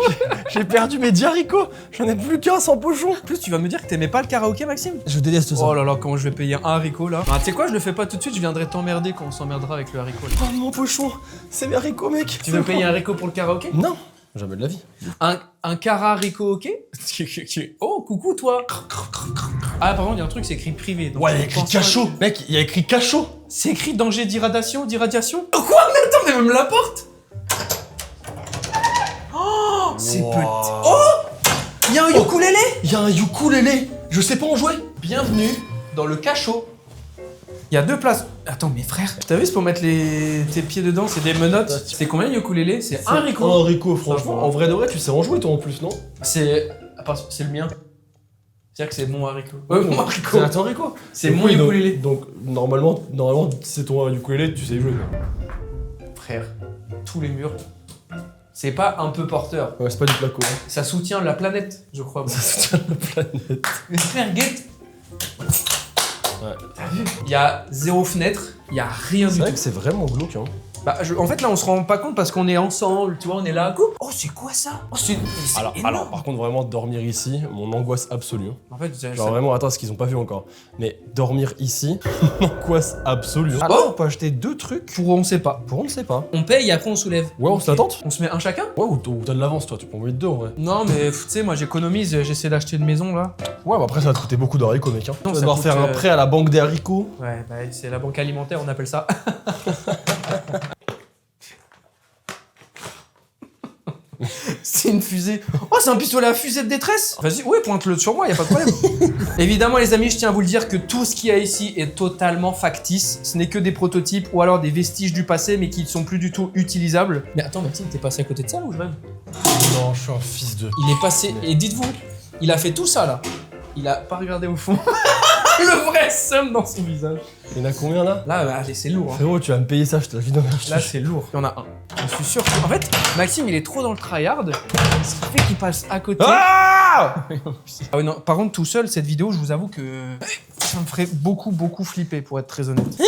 J'ai perdu mes 10 haricots. J'en ai plus qu'un sans pochon. En plus, tu vas me dire que t'aimais pas le karaoké, Maxime? Je déteste ça. Oh là là, comment je vais payer un haricot là? Ah, tu sais quoi, je le fais pas tout de suite, je viendrai t'emmerder quand on s'emmerdera avec le haricot. Là. Oh, mon pochon. C'est mes haricots, mec. Tu veux payer un haricot pour le karaoké? Non. Jamais de la vie. Un cararico ok? Oh, coucou toi! Ah, par contre, il y a un truc, c'est écrit privé. Donc Ouais, il y a écrit pense pas- cachot. Mec, il y a écrit cachot. C'est écrit danger d'irradiation? Oh, quoi? Mais attends, mais même la porte! Oh, c'est Wow. petit. Oh! Il y a un ukulélé! Il y a un ukulélé. Je sais pas en jouer. Bienvenue dans le cachot. Il y a 2 places. Attends, mais frère, t'as vu, c'est pour mettre tes pieds dedans, c'est des menottes. C'est combien le ukulélé? C'est un haricot. Un haricot, franchement. va. En vrai de vrai, tu sais en jouer toi en plus, non? C'est. C'est le mien. C'est-à-dire que c'est mon haricot. Ouais, mon haricot. C'est ton haricot. C'est mon ukulélé. Donc, normalement, c'est ton ukulélé, tu sais y jouer. Quoi. Frère, tous les murs. C'est pas un peu porteur. Ouais, c'est pas du placo. Hein. Ça soutient la planète, je crois. Ça soutient la planète. Mais frère, guette. Ouais. T'as vu? Il y a 0 fenêtre, il y a rien du C'est vrai tout. que c'est vraiment glauque. Hein. Bah, en fait, là, on se rend pas compte parce qu'on est ensemble, tu vois, on est là. Oh, c'est quoi ça? Oh, c'est énorme. Alors, par contre, vraiment, dormir ici, mon angoisse absolue. Hein. En fait, Genre vraiment, attends, ce qu'ils ont pas vu encore. Mais dormir ici, mon angoisse absolue. Ah, Alors, on peut acheter 2 trucs pour on sait pas. pour on ne sait pas. On paye et après on soulève. Ouais, on se l'attente. On se met un chacun? Ouais, ou t'as de l'avance, toi, tu peux envoyer 2 en vrai. Non, mais tu sais, moi j'économise, j'essaie d'acheter une maison là. Ouais, bah après, ça va te coûter beaucoup d'haricots, mec. Hein. Non, Tu vas ça devoir coûte, faire un prêt à la banque des haricots. Ouais, bah c'est la banque alimentaire, on appelle ça. C'est une fusée. Oh, c'est un pistolet à fusée de détresse. Vas-y, ouais, pointe-le sur moi, y a pas de problème. Évidemment, les amis, je tiens à vous le dire que tout ce qu'il y a ici est totalement factice. Ce n'est que des prototypes ou alors des vestiges du passé, mais qui ne sont plus du tout utilisables. Mais attends, Maxime, t'es passé à côté de ça ou je rêve? Non, je suis un fils de... Il est passé, et dites-vous, il a fait tout ça là. Il a pas regardé au fond. Le vrai seum dans son visage. Il y en a combien là? Là, bah, allez, c'est lourd. Hein. Frérot, tu vas me payer ça, je te la vie de merde. Là, c'est lourd. Il y en a un. Je suis sûr que... En fait, Maxime, il est trop dans le tryhard. Ce qui fait qu'il passe à côté. Ah Ah ouais, non. Par contre, tout seul, cette vidéo, je vous avoue que ça me ferait beaucoup flipper, pour être très honnête.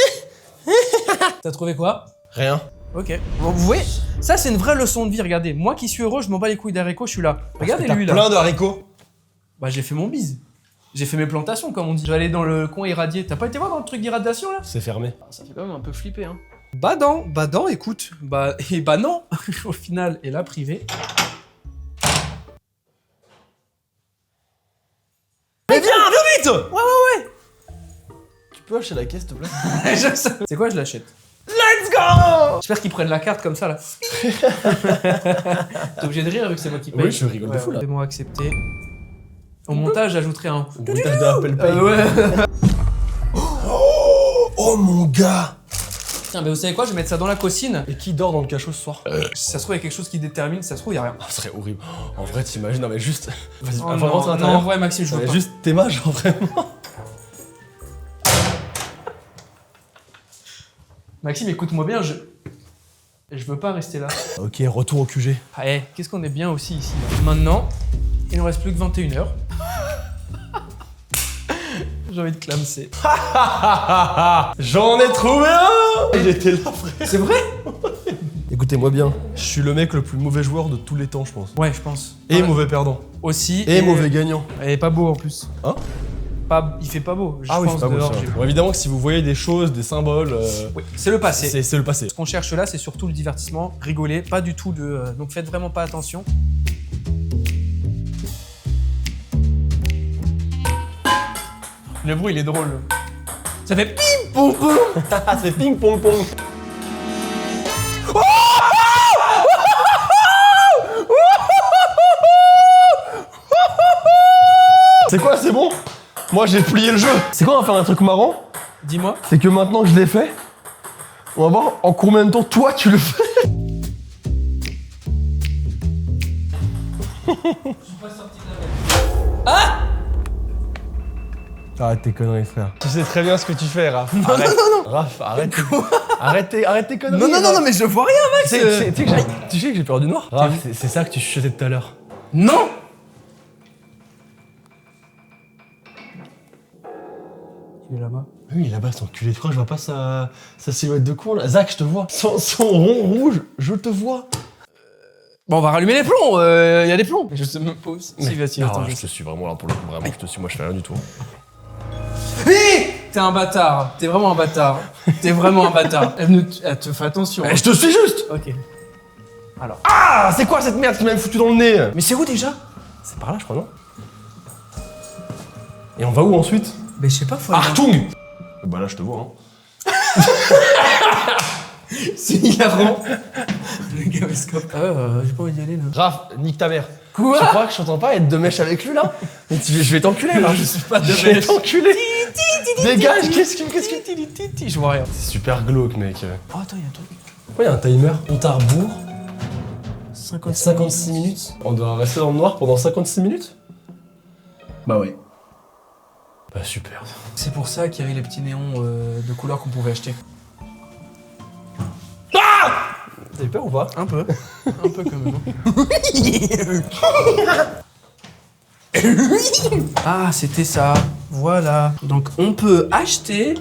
T'as trouvé quoi? Rien. Ok. Bon, vous voyez, ça, c'est une vraie leçon de vie. Regardez, moi qui suis heureux, je m'en bats les couilles d'haricots, je suis là. Regardez lui, là. Plein de haricots. Bah, j'ai fait mon bise. J'ai fait mes plantations, comme on dit. Je vais aller dans le coin irradié. T'as pas été voir dans le truc d'irradiation, là? C'est fermé. Ça fait quand même un peu flipper, hein. Bah non, écoute. Bah non, au final. Et là, privé. Mais viens vite! Ouais. Tu peux acheter la caisse, s'il te plaît? C'est quoi, je l'achète? Let's go! J'espère qu'ils prennent la carte comme ça, là. T'es obligé de rire vu que c'est moi qui paye. Oui, je rigole de fou, là. C'est bon, accepté. Au montage, j'ajouterai un... Au montage de Apple Pay. Ouais. Oh mon gars! Tiens, mais vous savez quoi? Je vais mettre ça dans la cocine. Et qui dort dans le cachot ce soir? Si ça se trouve, il y a quelque chose qui détermine. Si ça se trouve, il y a rien. Oh, ce serait horrible. En vrai, t'imagines, non mais juste... Vas-y, Oh, avant de rentrer à non, l'intérieur. en vrai, Maxime, je veux pas. Juste tes mains, genre vraiment. Maxime, écoute-moi bien, je veux pas rester là. Ok, retour au QG. Ah, qu'est-ce qu'on est bien aussi ici. Maintenant, il ne reste plus que 21h. J'ai envie de clamser. J'en ai trouvé un! Il était là, frère. C'est vrai? Écoutez-moi bien, je suis le mec le plus mauvais joueur de tous les temps, je pense. Ouais, je pense. Et Ouais. mauvais perdant. Aussi. Et mauvais gagnant. Et pas beau en plus. Hein? Pas... Il fait pas beau. Je Ah oui, pense c'est pas beau, dehors, ça. j'ai vu. Bon, évidemment que si vous voyez des choses, des symboles, Oui, c'est le passé. c'est le passé. Ce qu'on cherche là, c'est surtout le divertissement, rigoler, pas du tout de... donc faites vraiment pas attention. Le bruit, il est drôle. Ça fait pim pom pom. Ah, c'est ping pong pong. C'est quoi, c'est bon? Moi j'ai plié le jeu. C'est quoi, on va faire un truc marrant? Dis-moi. C'est que maintenant que je l'ai fait, on va voir en combien de temps toi tu le fais. Arrête tes conneries, frère. Tu sais très bien ce que tu fais, Raph. Arrête. Raph, arrête tes conneries. Non, mais je vois rien, Max. Tu sais que j'ai peur du noir. Raph, c'est ça que tu chuchotais tout à l'heure. Non. Il est là-bas. Oui, là-bas, son culé. Tu crois que je vois pas sa silhouette de con, là? Zach, je te vois. Son rond rouge, je te vois. Bon, on va rallumer les plombs. Il y a des plombs. Je sais même pas où. Si, vas-y, attends. je te suis vraiment là pour le coup. Vraiment, je te suis. Moi, je fais rien du tout. T'es un bâtard. T'es vraiment un bâtard. T'es vraiment un bâtard. Elle te fait attention. Eh, je te suis juste. Ok. Ah, c'est quoi cette merde qui m'a foutu dans le nez? Mais c'est où déjà? C'est par là, je crois, non? Et on va où ensuite? Mais je sais pas, faut aller. Artung! Bah là, je te vois, hein. C'est hilarant. Le gavescope. Ah ouais, j'ai pas envie d'y aller là. Raph, nique ta mère. Quoi? Tu crois que je t'entends pas être de mèche avec lui là? Mais je vais t'enculer là. Je suis pas de Je vais mèche. t'enculer. Dégage, qu'est-ce que. Je vois rien. C'est super glauque, mec. Oh, attends, il y a un truc. Pourquoi il y a un timer? Compte à rebours. 56 minutes. On doit rester dans le noir pendant 56 minutes? Bah ouais. Bah super. C'est pour ça qu'il y avait les petits néons de couleur qu'on pouvait acheter. T'as eu peur ou pas? Un peu quand même. Ah, c'était ça. Voilà. Donc on peut acheter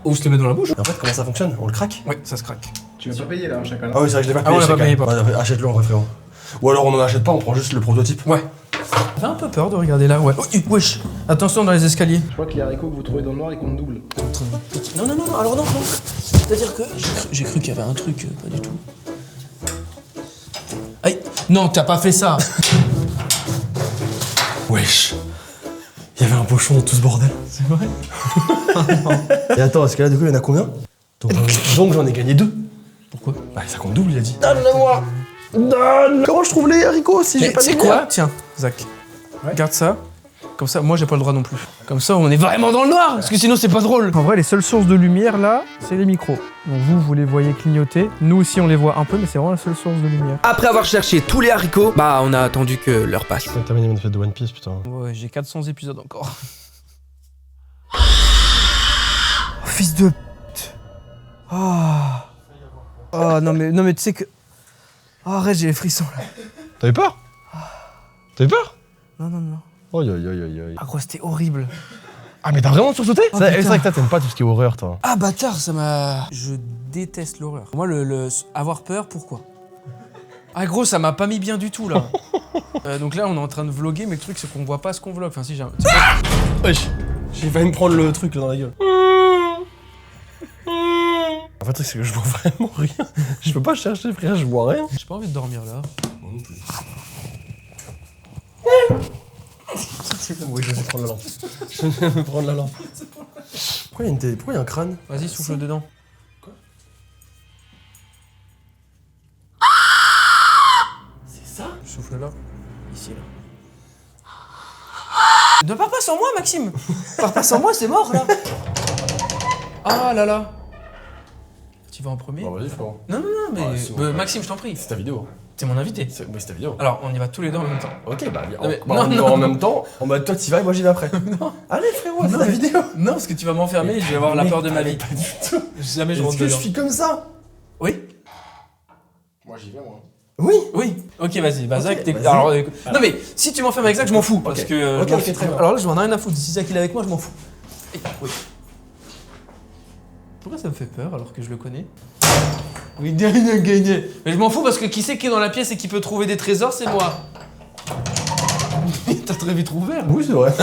ou se le mettre dans la bouche. En fait, comment ça fonctionne? On le craque? Ouais, ça se craque. Tu l'as pas payé là, chacun. Ah oui, c'est vrai que je l'ai pas Ah, payé. on l'a pas chacun. payé, Ouais, achète-le en vrai, frérot. Ou alors on en achète pas, on prend juste le prototype. Ouais. Ça fait un peu peur de regarder là, ouais. Oh, wesh. Attention dans les escaliers. Je crois que les haricots que vous trouvez dans le noir, ils comptent double. Non, alors non. C'est-à-dire que j'ai cru qu'il y avait un truc, pas du tout. Aïe. Non, t'as pas fait ça. Wesh. Il y avait un pochon dans tout ce bordel. C'est vrai. Et attends, est-ce que là, du coup, il y en a combien? Donc j'en ai gagné 2. Pourquoi? Bah, ça compte double, il a dit. Donne-le-moi. Donne. Comment je trouve les haricots si j'ai pas de C'est lumière? quoi? Tiens, Zach. Garde ça. Comme ça, moi j'ai pas le droit non plus. Comme ça, on est vraiment dans le noir, parce que sinon c'est pas drôle. En vrai, les seules sources de lumière là, c'est les micros. Donc vous les voyez clignoter. Nous aussi, on les voit un peu, mais c'est vraiment la seule source de lumière. Après avoir cherché tous les haricots, bah on a attendu que l'heure passe. T'as terminé mon fait de One Piece, putain. Ouais, j'ai 400 épisodes encore. Oh, fils de pute. Ah. Oh non mais tu sais que. Oh, arrête, j'ai les frissons là. T'avais peur? T'avais peur? Non. Aïe aïe aïe aïe aïe. Ah gros, c'était horrible. Ah mais t'as vraiment sursauté? Oh, C'est putain. vrai que toi t'aimes pas tout ce qui est horreur, toi. Ah bâtard, ça m'a... Je déteste l'horreur. Moi, avoir peur, pourquoi? Ah gros, ça m'a pas mis bien du tout là. Donc là, on est en train de vlogger, mais le truc c'est qu'on voit pas ce qu'on vlog. Enfin si, j'ai... Wesh. J'ai failli me prendre le truc là dans la gueule. En fait, le truc c'est que je vois vraiment rien. Je peux pas chercher, frère, je vois rien. J'ai pas envie de dormir là. Oui, je vais prendre la lampe. Je vais me prendre la lampe. Pourquoi il y a un crâne? Vas-y, souffle dedans. Quoi? C'est ça? Souffle là. Ici là. Ne pars pas sans moi, Maxime. Pars pas sans moi, c'est mort là. Ah là là. Tu vas en premier? Bon, vas-y, frérot. Non, mais Ah, c'est bon. Maxime, je t'en prie. C'est ta vidéo. T'es mon invité. Mais c'est ta vidéo. Alors, on y va tous les deux en même temps. Ok, bah, Non, mais- on y va non. en même temps. En mode, toi, t'y vas et moi, j'y vais après. Non. Allez, frérot, c'est ta vidéo. Non, parce que tu vas m'enfermer et je vais avoir la peur de ma vie. Pas du tout. Jamais je Est-ce rentre que je dedans. suis comme ça? Oui. Moi, j'y vais, moi. Oui. Oui. Ok, vas-y. Bah, Ok, Zach, t'es... vas-y. Alors, non, mais si tu m'enfermes avec Zach, je m'en fous. Parce Ok. que. Ok, je m'en ok, fous. très bien. Alors là, je m'en ai rien à foutre. Si Zach il est avec moi, je m'en fous. Et- oui. Pourquoi ça me fait peur alors que je le connais? Oui, gagné. Mais je m'en fous parce que qui c'est qui est dans la pièce et qui peut trouver des trésors, c'est moi. T'as très vite ouvert. Oui, c'est vrai.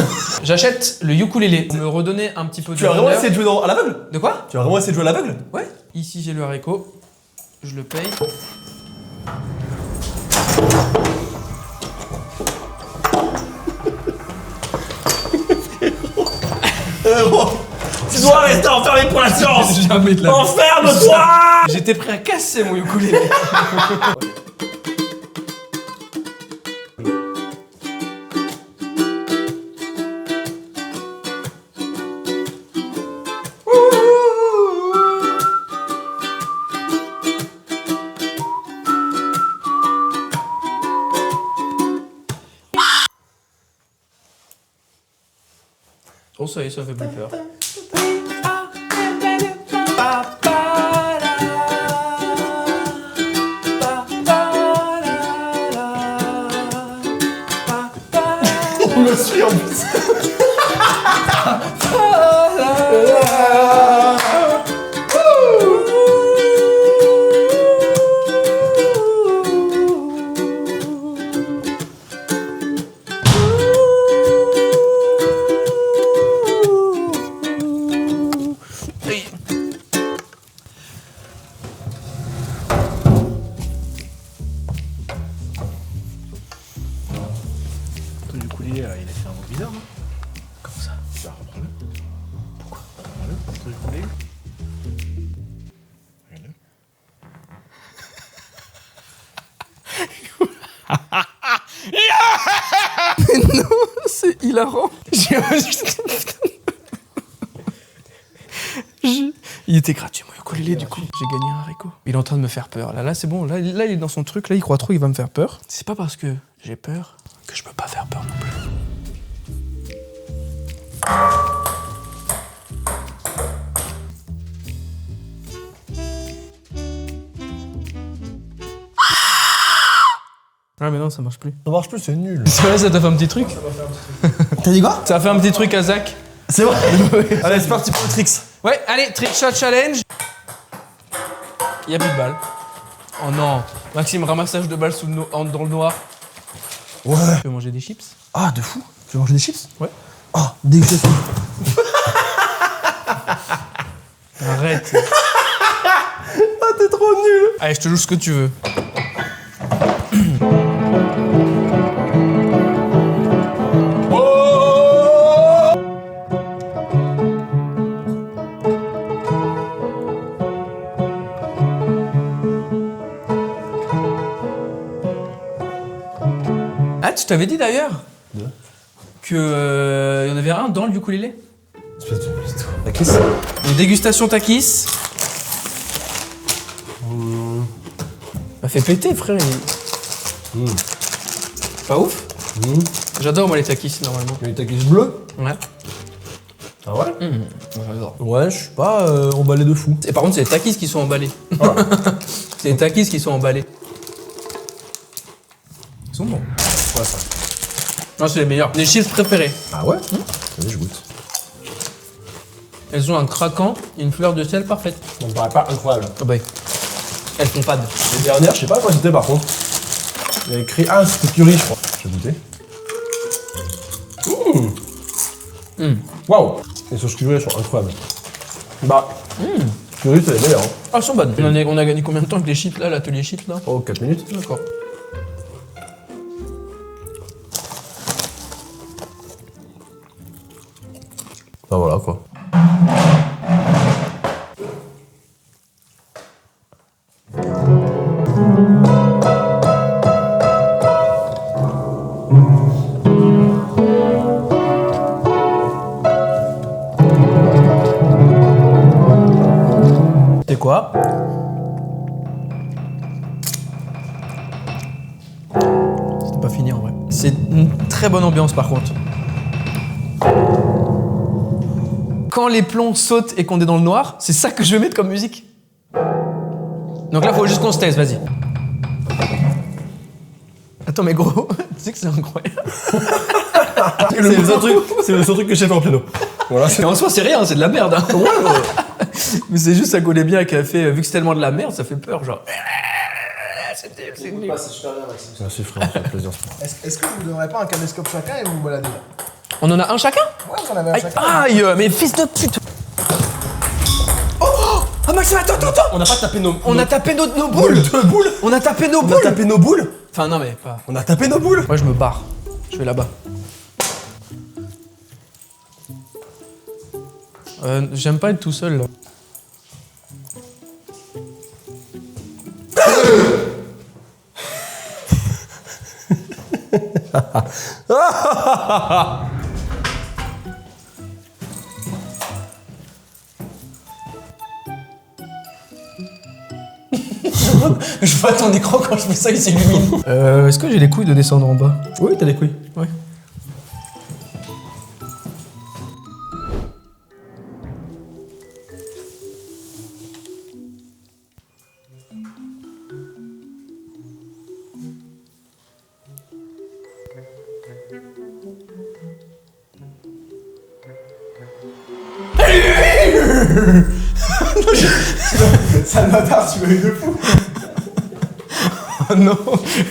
J'achète le ukulélé pour me redonner un petit peu de. Tu as vraiment honneur. essayé de jouer à l'aveugle? De quoi? Tu as vraiment essayé de jouer à l'aveugle? Ouais. Ici j'ai le haricot. Je le paye. Tu dois rester enfermé pour la science. Jamais de la Enferme-toi. J'étais prêt à casser mon ukulélé. Oh ça y est, ça fait plus peur. Je me suis en plus. Ton ukulélé là, il a fait un mot bizarre, non? Comment ça? Tu vas reprendre-le. Pourquoi? Reprends-le, ton ukulélé. Regarde-le. C'est hilarant. Il était gratuit mon ukulélé du coup. J'ai gagné un haricot. Il est en train de me faire peur. Là c'est bon. Là il est dans son truc. Là il croit trop. Il va me faire peur. C'est pas parce que j'ai peur que je peux pas faire peur non plus. Ah mais non, ça marche plus. Ça marche plus, c'est nul. C'est vrai, ça t'a fait un petit truc? T'as dit quoi? Ça a fait un petit truc à Zach. C'est vrai. Allez, c'est parti pour le tricks. Ouais, allez, trick shot challenge. Y'a plus de balles. Oh non. Maxime, ramassage de balles dans le noir. Ouais. Tu veux manger des chips? Ah, de fou. Tu veux manger des chips? Ouais. Ah, dégustation. Arrête. Ah, t'es trop nul. Allez, je te joue ce que tu veux. Ah, tu t'avais dit d'ailleurs que y en avait un dans le ukulélé. Espèce de mytho. La kiss. Une dégustation takis. M'a fait péter, frère. Pas ouf. J'adore moi les takis normalement. Il y a une takis bleue. Ouais. Ah ouais? J'adore. Ouais, je suis pas emballé de fou. Et par contre, c'est les takis qui sont emballés. C'est les takis qui sont emballés. Ils sont bons. Ouais, ça. Non, c'est les meilleurs. Les chips préférés. Ah ouais? Vas-y, je goûte. Elles ont un craquant et une fleur de sel parfaite. Ça me paraît pas incroyable. Oh bah, elles font pas de. Les dernières, je sais pas quoi c'était par contre. Il y a écrit. Ah, c'était curry, je crois. Je vais goûter. Waouh! Les sauces curry, elles sont incroyables. Bah, curry, c'est les meilleurs. Hein. Ah, elles sont bonnes. On a gagné combien de temps avec les chips là, l'atelier chips là? Oh, 4 minutes. D'accord. Bah voilà quoi. C'est quoi? C'est pas fini en vrai. C'est une très bonne ambiance par contre. Quand les plombs sautent et qu'on est dans le noir, c'est ça que je vais mettre comme musique. Donc là, faut juste qu'on se taise, vas-y. Attends, mais gros, tu sais que c'est incroyable. C'est le seul truc que j'ai fait en piano. Voilà, Et en soi, c'est rien, c'est de la merde. Hein. Mais c'est juste, ça collait bien qu'elle a fait, vu que c'est tellement de la merde, ça fait peur, genre. C'est nul. Merci frère, ça fait plaisir. Est-ce que vous donnerez pas un caméscope chacun et vous vous baladez là? On en a un chacun? Ouais, vous en avez un Aïe, chacun. aïe, mais fils de pute. Oh Maxime, attends. On n'a pas tapé nos. On a tapé nos boules. Deux boules. On a tapé nos On a boules. tapé nos boules. Enfin, non, mais pas. On a tapé nos boules. Moi, je me barre. Je vais là-bas. J'aime pas être tout seul, là. Je vois ton écran quand je fais ça, il s'illumine. Est-ce que j'ai les couilles de descendre en bas? Oui, t'as les couilles. Ouais. Salvatore, tu m'as eu de fou. Oh non,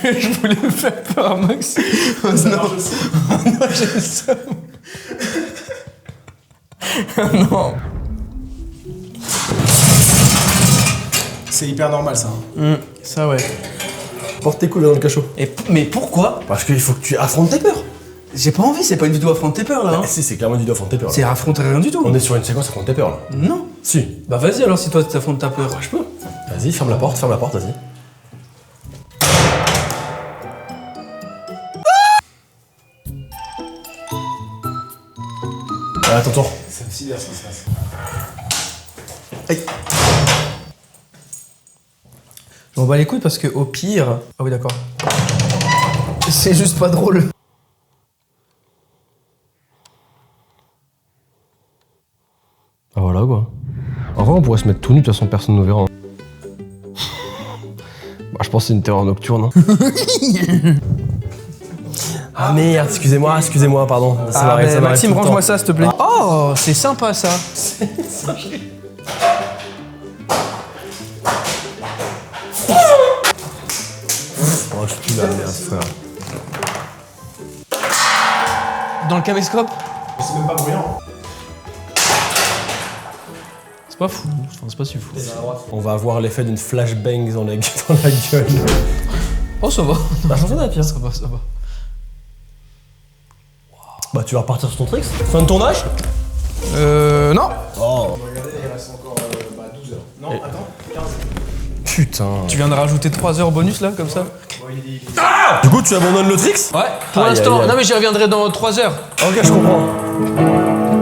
je voulais faire peur à Max. Oh non, non, j'ai le seum. Non. C'est hyper normal ça. Hein. Ça ouais. Porte tes couilles dans le cachot. Mais pourquoi? Parce qu'il faut que tu affrontes tes peurs. J'ai pas envie, c'est pas une vidéo affronte tes peurs là. Hein. Si, c'est clairement une vidéo affronte tes peurs. Là. C'est affronter rien du tout. On est sur une séquence affronte tes peurs là. Non. Si. Bah vas-y alors si toi tu t'affrontes ta peur. Je peux. Vas-y, ferme la porte, vas-y. Ah, attends. C'est aussi bien ce qui se passe. Aïe. Je m'en bats les couilles parce que au pire. Ah oui d'accord. C'est juste pas drôle. Ah voilà quoi. En vrai, on pourrait se mettre tout nu, de toute façon, personne ne nous verra. Bah, je pense que c'est une terreur nocturne. Ah merde, excusez-moi, pardon. Ça m'arrive, ça m'arrive Maxime, tout le range-moi temps. ça, s'il te plaît. Oh, c'est sympa ça. Oh, je pue la merde, frère. Dans le caméscope? C'est même pas bruyant. C'est pas fou. Enfin, c'est pas si fou. On va avoir l'effet d'une flashbang dans la gueule. Oh, ça va. Bah, chanson de la pire. Ça va, ça va. Bah, tu vas repartir sur ton tricks. Fin de tournage? Non. Oh. Regardez, il reste encore 12 heures. Non, attends, 15. Putain. Tu viens de rajouter 3 heures bonus là, comme ça? Du coup, tu abandonnes le tricks? Ouais, pour Aïe, l'instant. aïe, aïe. Non, mais j'y reviendrai dans 3 heures. Ok, je comprends.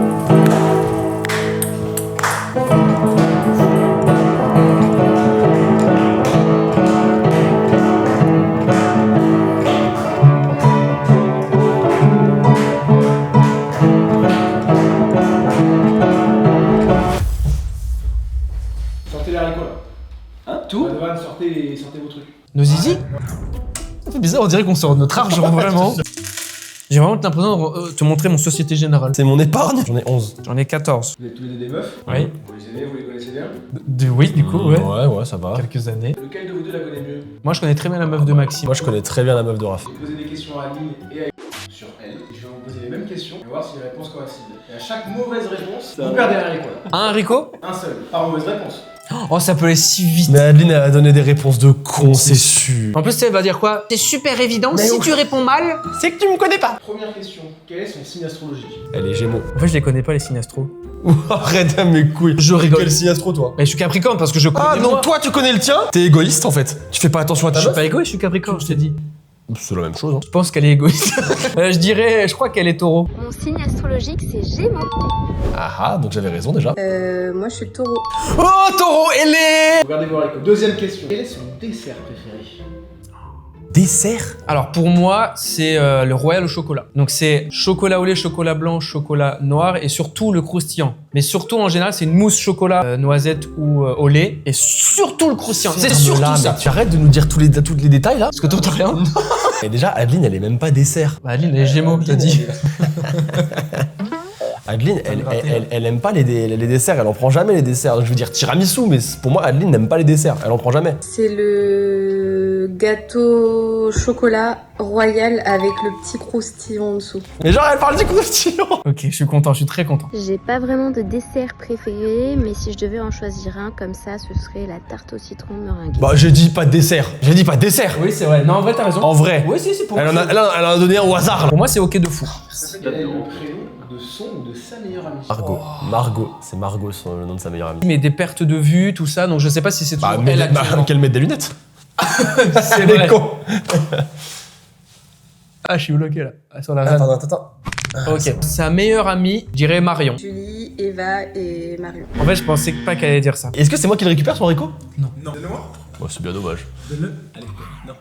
Sortez les haricots là. Hein, tout? Padovan, sortez vos trucs. Nos zizi? Ça fait bizarre, on dirait qu'on sort de notre argent, vraiment. J'ai vraiment l'impression de te montrer mon Société Générale. C'est mon épargne. J'en ai 11. J'en ai 14. Vous êtes tous les deux des meufs. Oui. Vous les aimez, vous les connaissez bien. Oui, du coup, ouais. Ouais, ça va. Quelques années. Lequel de vous deux la connaît mieux? Moi, je connais très bien la meuf de Maxime. Moi, je connais très bien la meuf de Raph. Je vais poser des questions à Aline et à sur elle. Et je vais vous poser les mêmes questions et voir si les réponses coïncident. Et à chaque mauvaise réponse, vous perdez un haricot. Un haricot? Un seul, par mauvaise réponse. Oh, ça peut aller si vite. Mais Adeline, elle a donné des réponses de con, c'est sûr. En plus, tu sais, elle va dire quoi? C'est super évident, si tu réponds mal, c'est que tu me connais pas. Première question, quel est son signe astrologique? Elle est Gémeaux. En fait, je les connais pas, les signes astro. Arrête à mes couilles. Je rigole. Quel signe astro, toi? Mais je suis Capricorne parce que je connais Ah non, moi. toi, tu connais le tien? T'es égoïste, en fait. Tu fais pas attention à ta Je suis meuf? pas égoïste, je suis Capricorne, je t'ai dit. C'est la même chose, hein. Je pense qu'elle est égoïste. Je crois qu'elle est taureau. Mon signe astrologique, c'est Gémeaux. Ah, donc j'avais raison déjà. Moi, je suis Taureau. Oh, taureau, elle est... Regardez vos haricots. Deuxième question, quel est son dessert préféré? Dessert? Alors pour moi, c'est le royal au chocolat. Donc c'est chocolat au lait, chocolat blanc, chocolat noir et surtout le croustillant. Mais surtout en général, c'est une mousse chocolat noisette ou au lait et surtout le croustillant. C'est surtout là, ça. mais tu arrêtes de nous dire tous les détails là? Parce que toi t'as rien. Et déjà, Adeline, elle est même pas dessert. Bah Aline, elle est Gémeaux, t'as dit. Adeline, elle aime pas les desserts, elle en prend jamais les desserts. Je veux dire tiramisu, mais pour moi, Adeline n'aime pas les desserts, elle en prend jamais. C'est le gâteau chocolat royal avec le petit croustillant en dessous. Mais genre, elle parle du croustillant. Ok, je suis content, je suis très content. J'ai pas vraiment de dessert préféré, mais si je devais en choisir un comme ça, ce serait la tarte au citron meringuée. Bah, j'ai dit pas de dessert. Oui, c'est vrai. Non, en vrai, t'as raison. En vrai. Oui, si, pour Elle moi. en a donné un au hasard là. Pour moi, c'est ok de fou. Quel est le prénom de son ou de sa meilleure amie? Margot. C'est Margot, le nom de sa meilleure amie. Mais des pertes de vue, tout ça, donc je sais pas si c'est toujours mais elle actuellement. qu'elle mette des lunettes. C'est Elle est vrai. con. Ah, je suis bloqué là. Ah, sur la vanne. Attends. Ok. Sa meilleure amie, je dirais Marion. Julie, Eva et Marion. En fait, je pensais pas qu'elle allait dire ça. Est-ce que c'est moi qui le récupère son haricot? Non. Donne-le-moi. Ouais, c'est bien dommage. Donne-le. Allez, non.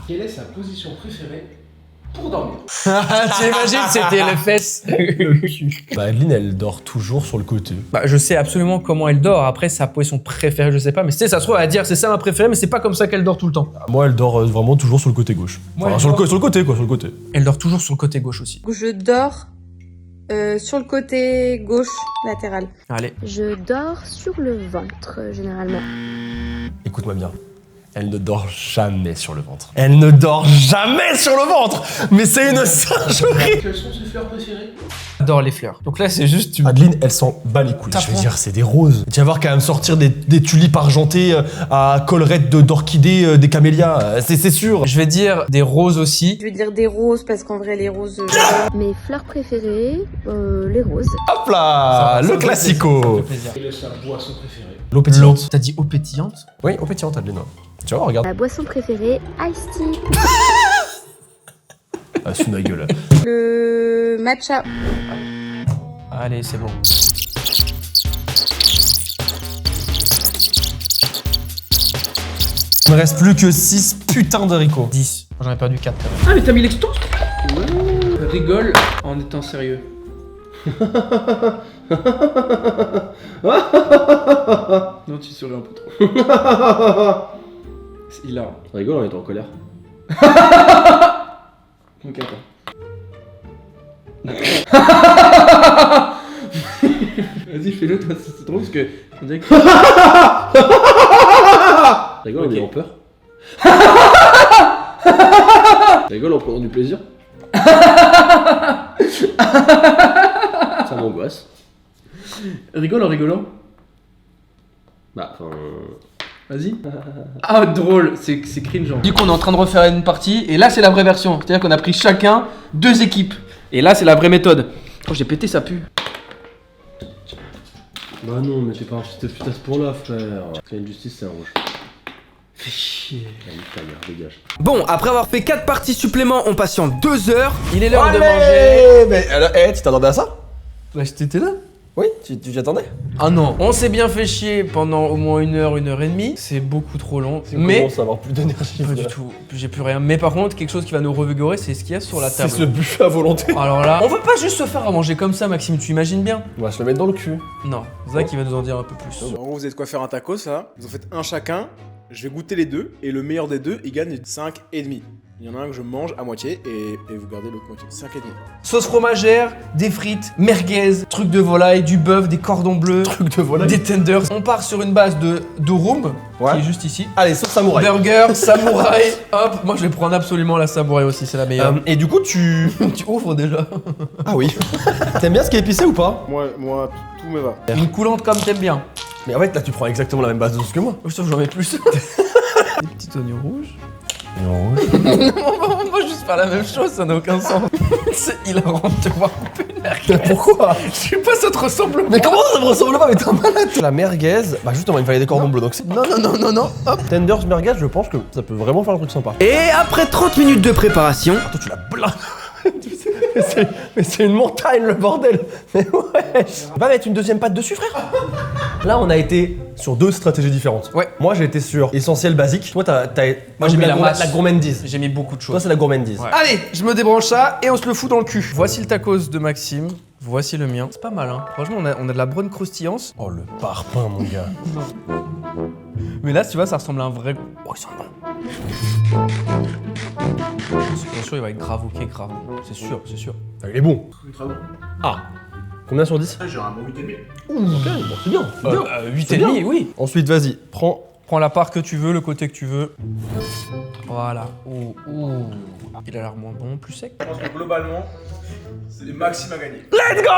Quelle est sa position préférée pour dormir? Tu imagines, c'était les fesses. Bah, Adeline, elle dort toujours sur le côté. Bah, je sais absolument comment elle dort. Après, sa position préférée, je sais pas. Mais tu sais, ça se trouve, elle va dire c'est ça ma préférée, mais c'est pas comme ça qu'elle dort tout le temps. Moi, elle dort vraiment toujours sur le côté gauche. Moi, elle Sur le dort- côté, quoi, sur le côté. Elle dort toujours sur le côté gauche aussi. Je dors sur le côté gauche latéral. Allez. Je dors sur le ventre, généralement. Écoute-moi bien. Elle ne dort jamais sur le ventre. Elle ne dort jamais sur le ventre. Mais c'est une singerie. Quelles sont ses fleurs préférées? J'adore les fleurs. Donc là, c'est juste tu. Adeline, elle s'en bat les couilles. Je veux dire, c'est des roses. Tu vas voir qu'elle va me sortir des tulipes argentées à collerette d'orchidées, des camélias. C'est sûr. Je vais dire des roses aussi. Je vais dire des roses parce qu'en vrai, les roses. j'adore. Mes fleurs préférées, les roses. Hop là, le classico. Quelle est sa boisson préférée? L'eau pétillante. T'as dit eau pétillante? Oui, eau pétillante, Adeline. Tu vois, regarde. Ma boisson préférée, Ice Tea. Ah, sous ma gueule. Le matcha. Allez, c'est bon. Il me reste plus que 6 putains d'haricots. 10. J'en ai perdu 4. Ah, mais t'as mis l'extance? Rigole en étant sérieux. Non, tu souris un peu trop. C'est hilarant. Ça rigole en étant en colère. Ok, attends. Vas-y, fais-le, toi, c'est drôle parce que. On dirait que. Ça rigole en ayant peur. Ça rigole en prenant du plaisir. Ça m'angoisse. Rigole en rigolant. Bah, enfin. Vas-y. Ah, drôle, c'est cringe. Du coup, on est en train de refaire une partie, et là, c'est la vraie version. C'est-à-dire qu'on a pris chacun 2 équipes. Et là, c'est la vraie méthode. Oh, j'ai pété, ça pue. Bah non, mais t'es pas un fils de pour là, frère. C'est une justice, c'est un rouge. Fais chier. Allez, ta mère, dégage. Bon, après avoir fait 4 parties suppléments, on patiente 2 heures. Il est l'heure de Allez manger. Mais alors, tu t'attendais à ça? Bah, t'étais là. Oui, tu t'y attendais? Ah non, on s'est bien fait chier pendant au moins 1 heure, 1 heure et demie. C'est beaucoup trop long. On Mais commence à avoir plus d'énergie. pas du tout, j'ai plus rien. Mais par contre, quelque chose qui va nous revigorer, c'est ce qu'il y a sur la C'est table. ce buffet à volonté. Alors là, on va pas juste se faire à manger comme ça, Maxime, tu imagines bien? On va se le mettre dans le cul. Non, Zach il va nous en dire un peu plus. En gros, vous êtes quoi faire un tacos là? Vous en faites un chacun. Je vais goûter les deux et le meilleur des deux, il gagne 5,5. Il y en a un que je mange à moitié et vous gardez l'autre moitié. 5,5. Sauce fromagère, des frites, merguez, trucs de volaille, du bœuf, des cordons bleus, Truc de volaille. des tenders. On part sur une base de durum, Ouais. qui est juste ici. Allez, sauce samouraï. Burger, samouraï, hop. Moi je vais prendre absolument la samouraï aussi, c'est la meilleure. Et du coup, tu. Tu ouvres déjà. Ah oui. T'aimes bien ce qui est épicé ou pas? Moi, tout me va. Une coulante comme t'aimes bien. Mais en fait, là, tu prends exactement la même base de sauce que moi. Je trouve que j'en mets plus. Des petits oignons rouges. Non. On va juste faire la même chose, ça n'a aucun sens. C'est hilarant de te voir couper une merguez. Pourquoi? Je sais pas, ça te ressemble Mais comment ça me ressemble pas? Mais t'es un malade. La merguez, bah justement, il me fallait des cordons bleus donc c'est. Non, hop. Tenders merguez, je pense que ça peut vraiment faire un truc sympa. Et après 30 minutes de préparation, Toi, tu la blindes. Mais c'est une montagne le bordel. Mais ouais. Va mettre une deuxième pâte dessus, frère. Là, on a été sur 2 stratégies différentes. Ouais. Moi, j'ai été sur essentiel basique. Toi, t'as. Moi, j'ai mis la masse. la gourmandise. J'ai mis beaucoup de Toi, choses. c'est la gourmandise. Ouais. Allez, je me débranche ça et on se le fout dans le cul. Voici le tacos de Maxime. Voici le mien. C'est pas mal, hein. Franchement, on a de la bonne croustillance. Oh, le parpaing, mon gars. Mais là, tu vois, ça ressemble à un vrai. Oh, il sent bon. Bien sûr, il va être grave, ok, grave. C'est sûr, c'est sûr. Ah, il est bon. Ah. Combien sur 10? J'ai un bon 8,5. Ok, bon, c'est bien. C'est bien. 8,5, oui. Ensuite, vas-y, prends. Prends la part que tu veux, le côté que tu veux. Voilà. Ouh. Il a l'air moins bon, plus sec. Je pense que globalement, c'est Maxime à gagner. Let's go!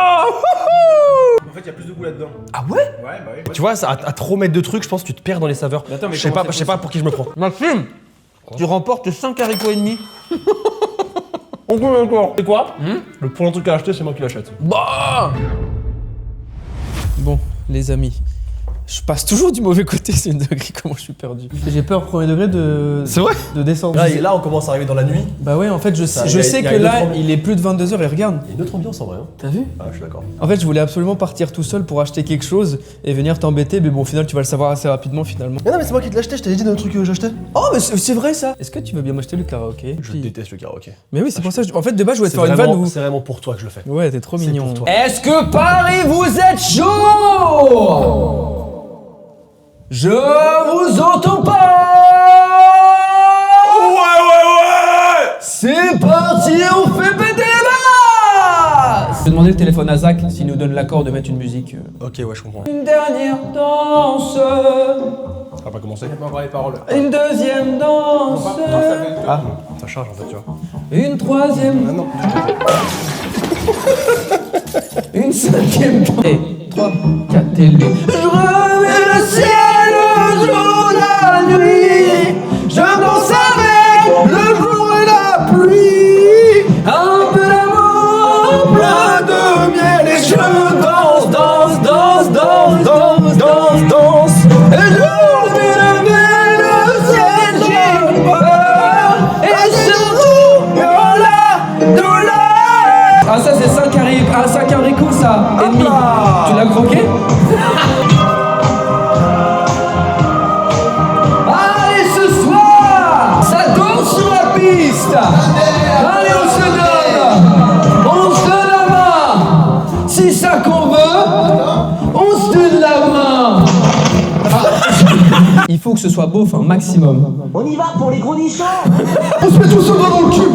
En fait, il y a plus de goût là-dedans. Ah ouais? Ouais, bah oui. Tu vois, ça, à trop mettre de trucs, je pense que tu te perds dans les saveurs. Mais attends, mais je sais comment pas, c'est je sais pas pour qui je me prends. Maxime, tu remportes 5 haricots et demi. Encore. C'est quoi? Le premier truc à acheter, c'est moi qui l'achète. Bah! Bon, les amis, je passe toujours du mauvais côté, c'est une dinguerie, comment je suis perdu. J'ai peur, premier degré, de descendre. Là, on commence à arriver dans la nuit. Bah ouais, en fait, je Ça, sais y a que une là, autre ambiance. il est plus de 22h et regarde. Il y a une autre ambiance en vrai. Hein. T'as vu? Ah, je suis d'accord. En fait, je voulais absolument partir tout seul pour acheter quelque chose et venir t'embêter, mais bon, au final, tu vas le savoir assez rapidement, finalement. Mais non, mais c'est moi qui te l'ai acheté, je t'avais dit dans le truc que j'achetais. Oh, mais c'est vrai, ça! Est-ce que tu veux bien m'acheter le karaoké? Je déteste le karaoké. Mais oui, c'est pour ça, en fait, de base, je voulais te C'est faire une vanne vraiment, où... c'est vraiment pour toi que je le fais. Ouais, t'es trop C'est mignon. pour toi. Est-ce que Paris, vous êtes chaud? Je vous entends pas. Ouais. C'est parti, on fait péter les basses. Je vais demander le téléphone à Zach s'il nous donne l'accord de mettre une musique. Ok, ouais, je comprends. Une dernière danse, Ça va pas commencer. les paroles. une deuxième danse, Ah, ça charge en fait, tu vois. une troisième. Une cinquième danse. Et 3, 4 et lui. Je remets le ciel, le jour, la nuit. Je danse avec le jour et la pluie. Un peu d'amour, plein de miel. Et je danse. Et je remets le ciel, j'ai peur. Et surtout, la douleur. Ah, ça c'est 5 haricots, ça. Et demi. Tu l'as croqué? Allez, ce soir, ça danse sur la piste. Allez, on se donne la main. C'est ça qu'on veut, on se donne la main. Il faut que ce soit beauf un maximum. On y va pour les gros nichons.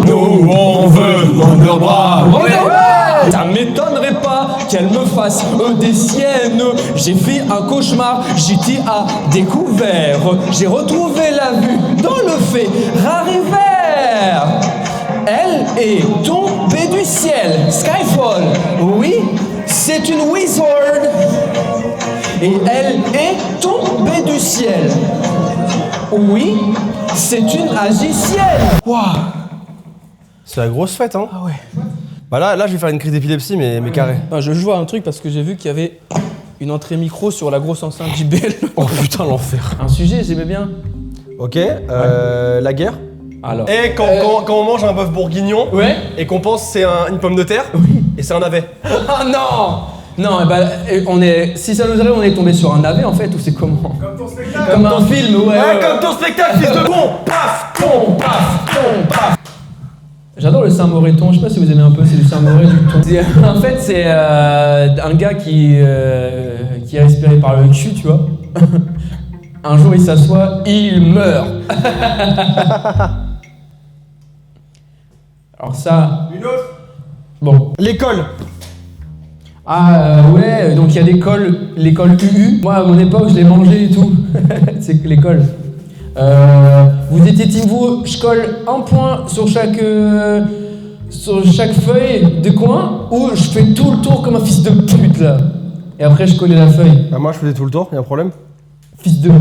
Nous on veut Wonderbra. Ouais, ça m'étonnerait pas qu'elle me fasse des siennes. J'ai fait un cauchemar, GTA découvert. J'ai retrouvé la vue dans le fait rare et vert. Elle est tombée du ciel, Skyfall. Oui, c'est une wizard. Et elle est tombée du ciel. Oui, c'est une magicienne. Waouh. C'est la grosse fête, hein. Ah ouais. Bah là, je vais faire une crise d'épilepsie, mais carré. Ah, je joue à un truc parce que j'ai vu qu'il y avait une entrée micro sur la grosse enceinte JBL. Oh putain, l'enfer. Un sujet, j'aimais bien. Ok, la guerre. Alors. Et quand on mange un bœuf bourguignon, Ouais. et qu'on pense c'est une pomme de terre, et c'est un navet. Ah non. Non, eh ben, si ça nous arrive, on est tombé sur un navet en fait, ou c'est comment? Comme ton spectacle. Comme un film, ouais. Comme ton spectacle, fils de con. Paf, con, paf, con, paf. J'adore le Saint-Moreton, je sais pas si vous aimez un peu, c'est du Saint-Moré du thon. En fait, c'est un gars qui est respiré par le cul, tu vois. Un jour, il s'assoit, il meurt. Alors ça... Une autre. Bon. L'école. Ah ouais, donc il y a l'école UU. Moi, à mon époque, je l'ai mangé et tout. C'est que l'école. Vous étiez team vous, je colle un point sur chaque feuille de coin, ou je fais tout le tour comme un fils de pute là. Et après je collais la feuille. Bah moi je faisais tout le tour, y'a un problème. Fils de...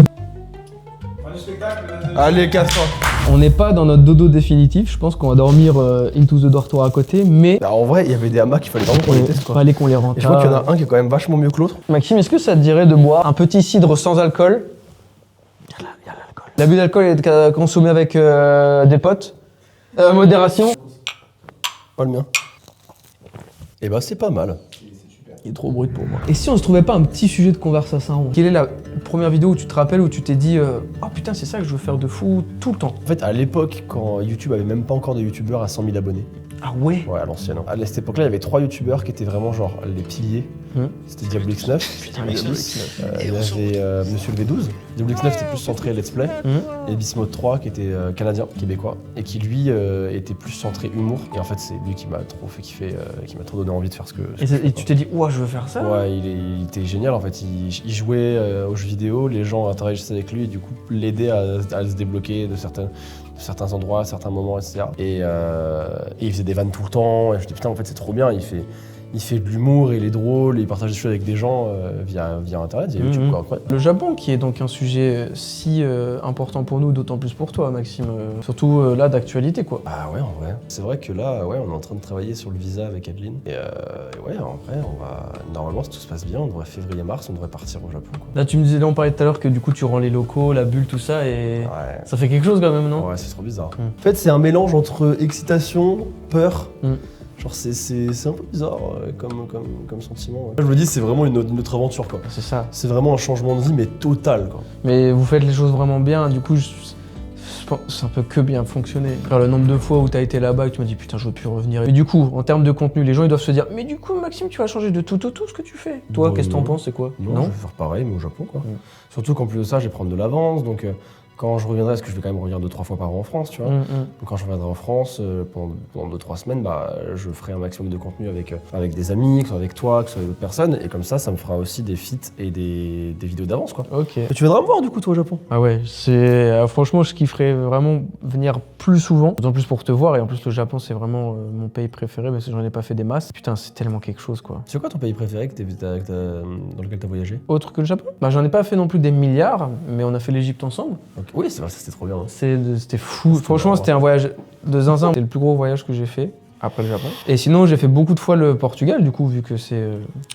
Allez, casse-toi. On n'est pas dans notre dodo définitif, je pense qu'on va dormir into the dortoir à côté, mais... Bah, en vrai, il y avait des hamacs qu'il fallait vraiment qu'on les teste quoi. Fallait qu'on les rentre. Et je crois qu'il y en a un qui est quand même vachement mieux que l'autre. Maxime, est-ce que ça te dirait de boire un petit cidre sans alcool? Il y a l'alcool. L'abus d'alcool est consommé avec des potes. Modération. Pas le mien. Et bah c'est pas mal. Il est trop brut pour moi. Et si on se trouvait pas un petit sujet de conversation? Quelle est la première vidéo où tu te rappelles où tu t'es dit oh putain c'est ça que je veux faire de fou tout le temps? En fait, à l'époque, quand YouTube avait même pas encore de youtubeurs à 100 000 abonnés. Ah ouais? Ouais, à l'ancienne. À cette époque-là, il y avait 3 youtubeurs qui étaient vraiment genre les piliers. C'était DiabloX9. Putain, mais Il y avait Monsieur le V12. DiabloX9 c'était plus centré let's play. Et Bismode 3 qui était canadien, québécois. Et qui lui était plus centré humour. Et en fait, c'est lui qui m'a trop fait kiffer, qui m'a trop donné envie de faire ce que je fais, et tu t'es dit ouah je veux faire ça? Ouais, il était génial en fait. Il jouait aux jeux vidéo, les gens interagissaient avec lui et du coup l'aider à se débloquer de certains endroits, certains moments, etc. Et il faisait des vannes tout le temps. Et je me dis putain en fait c'est trop bien. Il fait de l'humour, il est drôle, il partage des choses avec des gens via internet, via YouTube quoi. Après. Le Japon qui est donc un sujet si important pour nous, d'autant plus pour toi Maxime, surtout là d'actualité quoi. Ah ouais en vrai. C'est vrai que là ouais on est en train de travailler sur le visa avec Adeline. Et ouais en vrai on va normalement si tout se passe bien, on devrait février-mars, on devrait partir au Japon quoi. Là tu me disais, là on parlait tout à l'heure que du coup tu rends les locaux, la bulle, tout ça et Ouais. ça fait quelque chose quand même non? Ouais c'est trop bizarre. En fait c'est un mélange entre excitation, peur. Genre c'est un peu bizarre comme sentiment. Ouais. Je me dis c'est vraiment une autre aventure quoi. C'est ça. C'est vraiment un changement de vie mais total quoi. Mais vous faites les choses vraiment bien, du coup je pense que ça peut que bien fonctionner. Faire le nombre de fois où t'as été là-bas et que tu m'as dit putain je veux plus revenir. Mais du coup, en termes de contenu, les gens ils doivent se dire mais du coup Maxime tu vas changer de tout ce que tu fais. Toi qu'est-ce que t'en penses, c'est quoi? Non, je vais faire pareil mais au Japon quoi. Surtout qu'en plus de ça je vais prendre de l'avance donc quand je reviendrai, parce que je vais quand même revenir 2-3 fois par an en France, tu vois. Donc quand je reviendrai en France, pendant 2-3 semaines, bah, je ferai un maximum de contenu avec des amis, que ce soit avec toi, que ce soit avec d'autres personnes. Et comme ça me fera aussi des feats et des vidéos d'avance, quoi. Ok. Et tu viendras me voir du coup, toi, au Japon? Ah ouais, c'est franchement, je kifferais vraiment venir plus souvent, d'autant plus pour te voir. Et en plus, le Japon, c'est vraiment mon pays préféré, parce que j'en ai pas fait des masses. Putain, c'est tellement quelque chose, quoi. C'est quoi ton pays préféré dans lequel t'as voyagé? Autre que le Japon? Bah, j'en ai pas fait non plus des milliards, mais on a fait l'Égypte ensemble. Okay. Oui, c'est vrai, c'était trop bien. Hein. C'était fou. Franchement, c'était un voyage de zinzin. C'était le plus gros voyage que j'ai fait. Après le Japon. Et sinon, j'ai fait beaucoup de fois le Portugal, du coup, vu que c'est...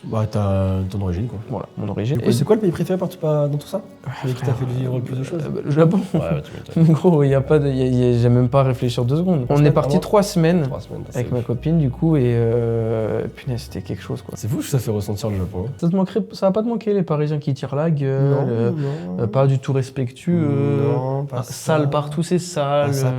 Bah, t'as ton origine, quoi. Voilà, mon origine. Du coup, c'est quoi le pays préféré dans tout ça? Qui t'a fait vivre le plus de choses? Le Japon. Ouais, tu m'étonnes. Gros, j'ai même pas à réfléchir 2 secondes. On est parti 3 semaines avec ma copine, du coup, et punaise, c'était quelque chose, quoi. C'est fou que ça fait ressentir le Japon. Hein. Ça va pas te manquer, les Parisiens qui tirent la gueule, pas du tout respectueux, non, pas sale partout, c'est sale. Pas ça,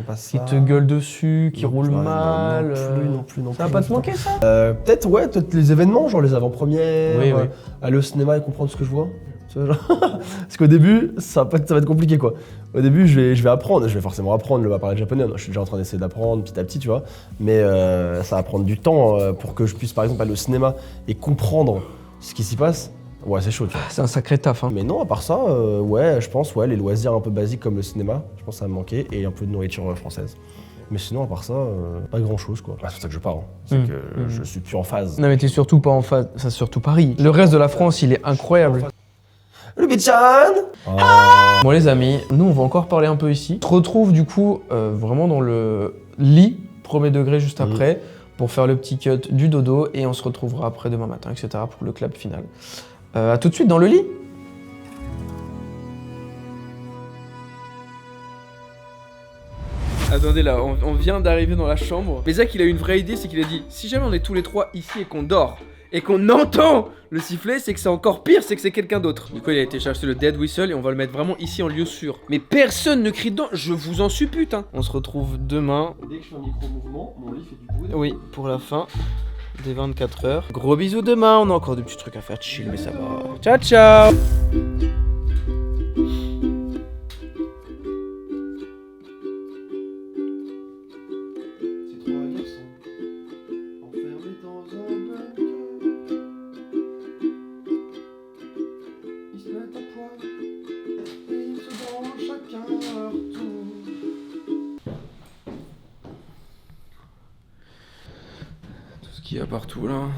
pas ça. Qui te gueulent dessus, qui roulent mal. Non plus. Ça va pas te manquer, ça? Peut-être les événements, genre les avant-premières, oui. aller au cinéma et comprendre ce que je vois. Tu vois, genre parce qu'au début, ça va être compliqué quoi. Au début, je vais apprendre, je vais forcément apprendre à parler japonais. Je suis déjà en train d'essayer d'apprendre petit à petit, tu vois. Mais ça va prendre du temps pour que je puisse par exemple aller au cinéma et comprendre ce qui s'y passe. Ouais, c'est chaud, tu vois. C'est un sacré taf, hein. Mais non, à part ça, ouais, je pense, ouais, les loisirs un peu basiques comme le cinéma, je pense que ça va me manquer, et un peu de nourriture française. Mais sinon, à part ça, pas grand chose, quoi. C'est pour ça que je pars, hein. C'est que je suis plus en phase. Non mais t'es surtout pas en phase, ça c'est surtout Paris. Le reste de la France, il est incroyable. Le Bichan. Bon les amis, nous on va encore parler un peu ici. On se retrouve du coup vraiment dans le lit, premier degré juste après, pour faire le petit cut du dodo, et on se retrouvera après demain matin, etc. pour le clap final. À tout de suite dans le lit. Attendez là, on vient d'arriver dans la chambre. Mais Zach il a eu une vraie idée, c'est qu'il a dit si jamais on est tous les trois ici et qu'on dort et qu'on entend le sifflet, c'est que c'est encore pire, c'est que c'est quelqu'un d'autre. Du coup il a été chercher le dead whistle et on va le mettre vraiment ici en lieu sûr. Mais personne ne crie dedans, je vous en suppute hein. On se retrouve demain. Dès que je fais un micro-mouvement, mon lit fait du bruit. Oui, pour la fin des 24 heures. Gros bisous demain, on a encore des petits trucs à faire chill mais ça va. Ciao ciao. Qu'il y a partout là.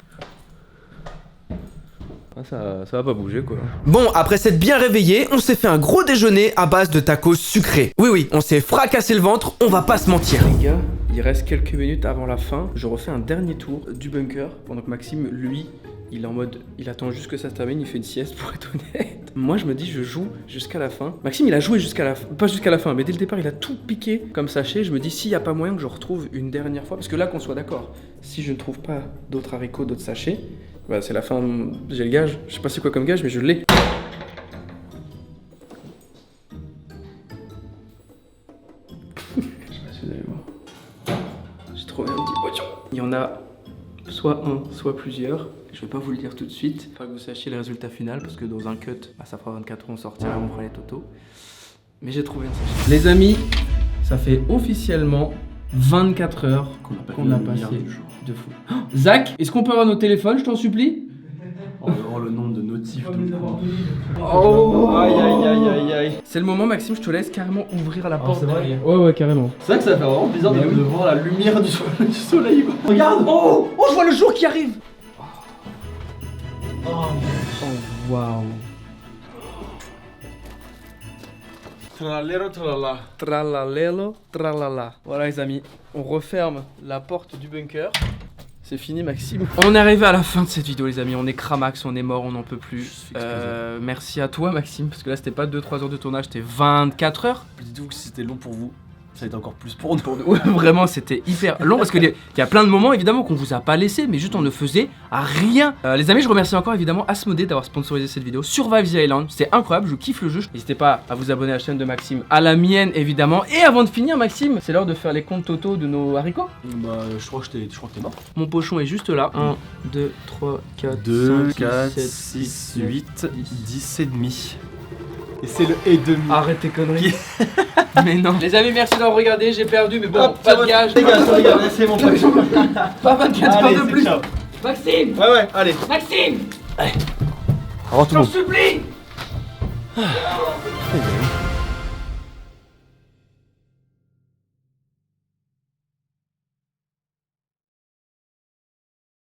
Ah, ça va pas bouger quoi. Bon, après s'être bien réveillé, on s'est fait un gros déjeuner à base de tacos sucrés. Oui, on s'est fracassé le ventre, on va pas se mentir. Les gars, il reste quelques minutes avant la fin. Je refais un dernier tour du bunker pendant que Maxime, lui, il est en mode, il attend juste que ça se termine, il fait une sieste pour être honnête. Moi je me dis je joue jusqu'à la fin. Maxime il a joué jusqu'à la fin, pas jusqu'à la fin, mais dès le départ il a tout piqué comme sachet. Je me dis s'il n'y a pas moyen que je retrouve une dernière fois, parce que là qu'on soit d'accord, si je ne trouve pas d'autres haricots, d'autres sachets, bah c'est la fin, j'ai le gage. Je sais pas c'est quoi comme gage mais je l'ai. Je sais pas si vous allez voir. J'ai trouvé un petit potion. Il y en a soit un, soit plusieurs. Je vais pas vous le dire tout de suite, pas que vous sachiez le résultat final, parce que dans un cut, bah, ça fera 24 heures, on sortira et on fera les totaux. Mais j'ai trouvé un sachet. Les amis, ça fait officiellement 24 heures qu'on a passé de fou. Oh, Zach, est-ce qu'on peut avoir nos téléphones, je t'en supplie? Oh, le nombre de notifs de Oh, aïe. C'est le moment, Maxime, je te laisse carrément ouvrir la porte. c'est vrai. derrière. Ouais, carrément. C'est vrai que ça fait vraiment bizarre de voir la lumière du soleil. Quoi. Regarde. Oh, je vois le jour qui arrive. Waouh. Tralalero, tralala. Tralalelo, tralala. Voilà les amis, on referme la porte du bunker. C'est fini Maxime. On est arrivé à la fin de cette vidéo les amis, on est cramax, on est mort, on n'en peut plus. Merci à toi Maxime, parce que là c'était pas 2-3 heures de tournage, c'était 24 heures. Dites-vous que si c'était long pour vous, ça a été encore plus pour nous. Ouais, vraiment c'était hyper long parce qu'il y a plein de moments évidemment qu'on vous a pas laissé, mais juste on ne faisait rien. Les amis, je remercie encore évidemment Asmodée d'avoir sponsorisé cette vidéo. Survive the Island, c'est incroyable, je kiffe le jeu. N'hésitez pas à vous abonner à la chaîne de Maxime, à la mienne évidemment. Et avant de finir Maxime, c'est l'heure de faire les comptes totaux de nos haricots. Bah je crois que t'es mort. Mon pochon est juste là. 1, 2, 3, 4, 2, 5, 4, 6, 6, 8, 10 et demi. Et c'est le et demi. Arrête tes conneries. Mais non. Les amis, merci d'avoir regardé, j'ai perdu, mais bon, Hop, pas de gage. Regarde, c'est mon pochon. Pas 24 Allez, heures de plus. ciao. Maxime, Ouais, allez. Maxime, Au revoir tout le j'en monde. supplie.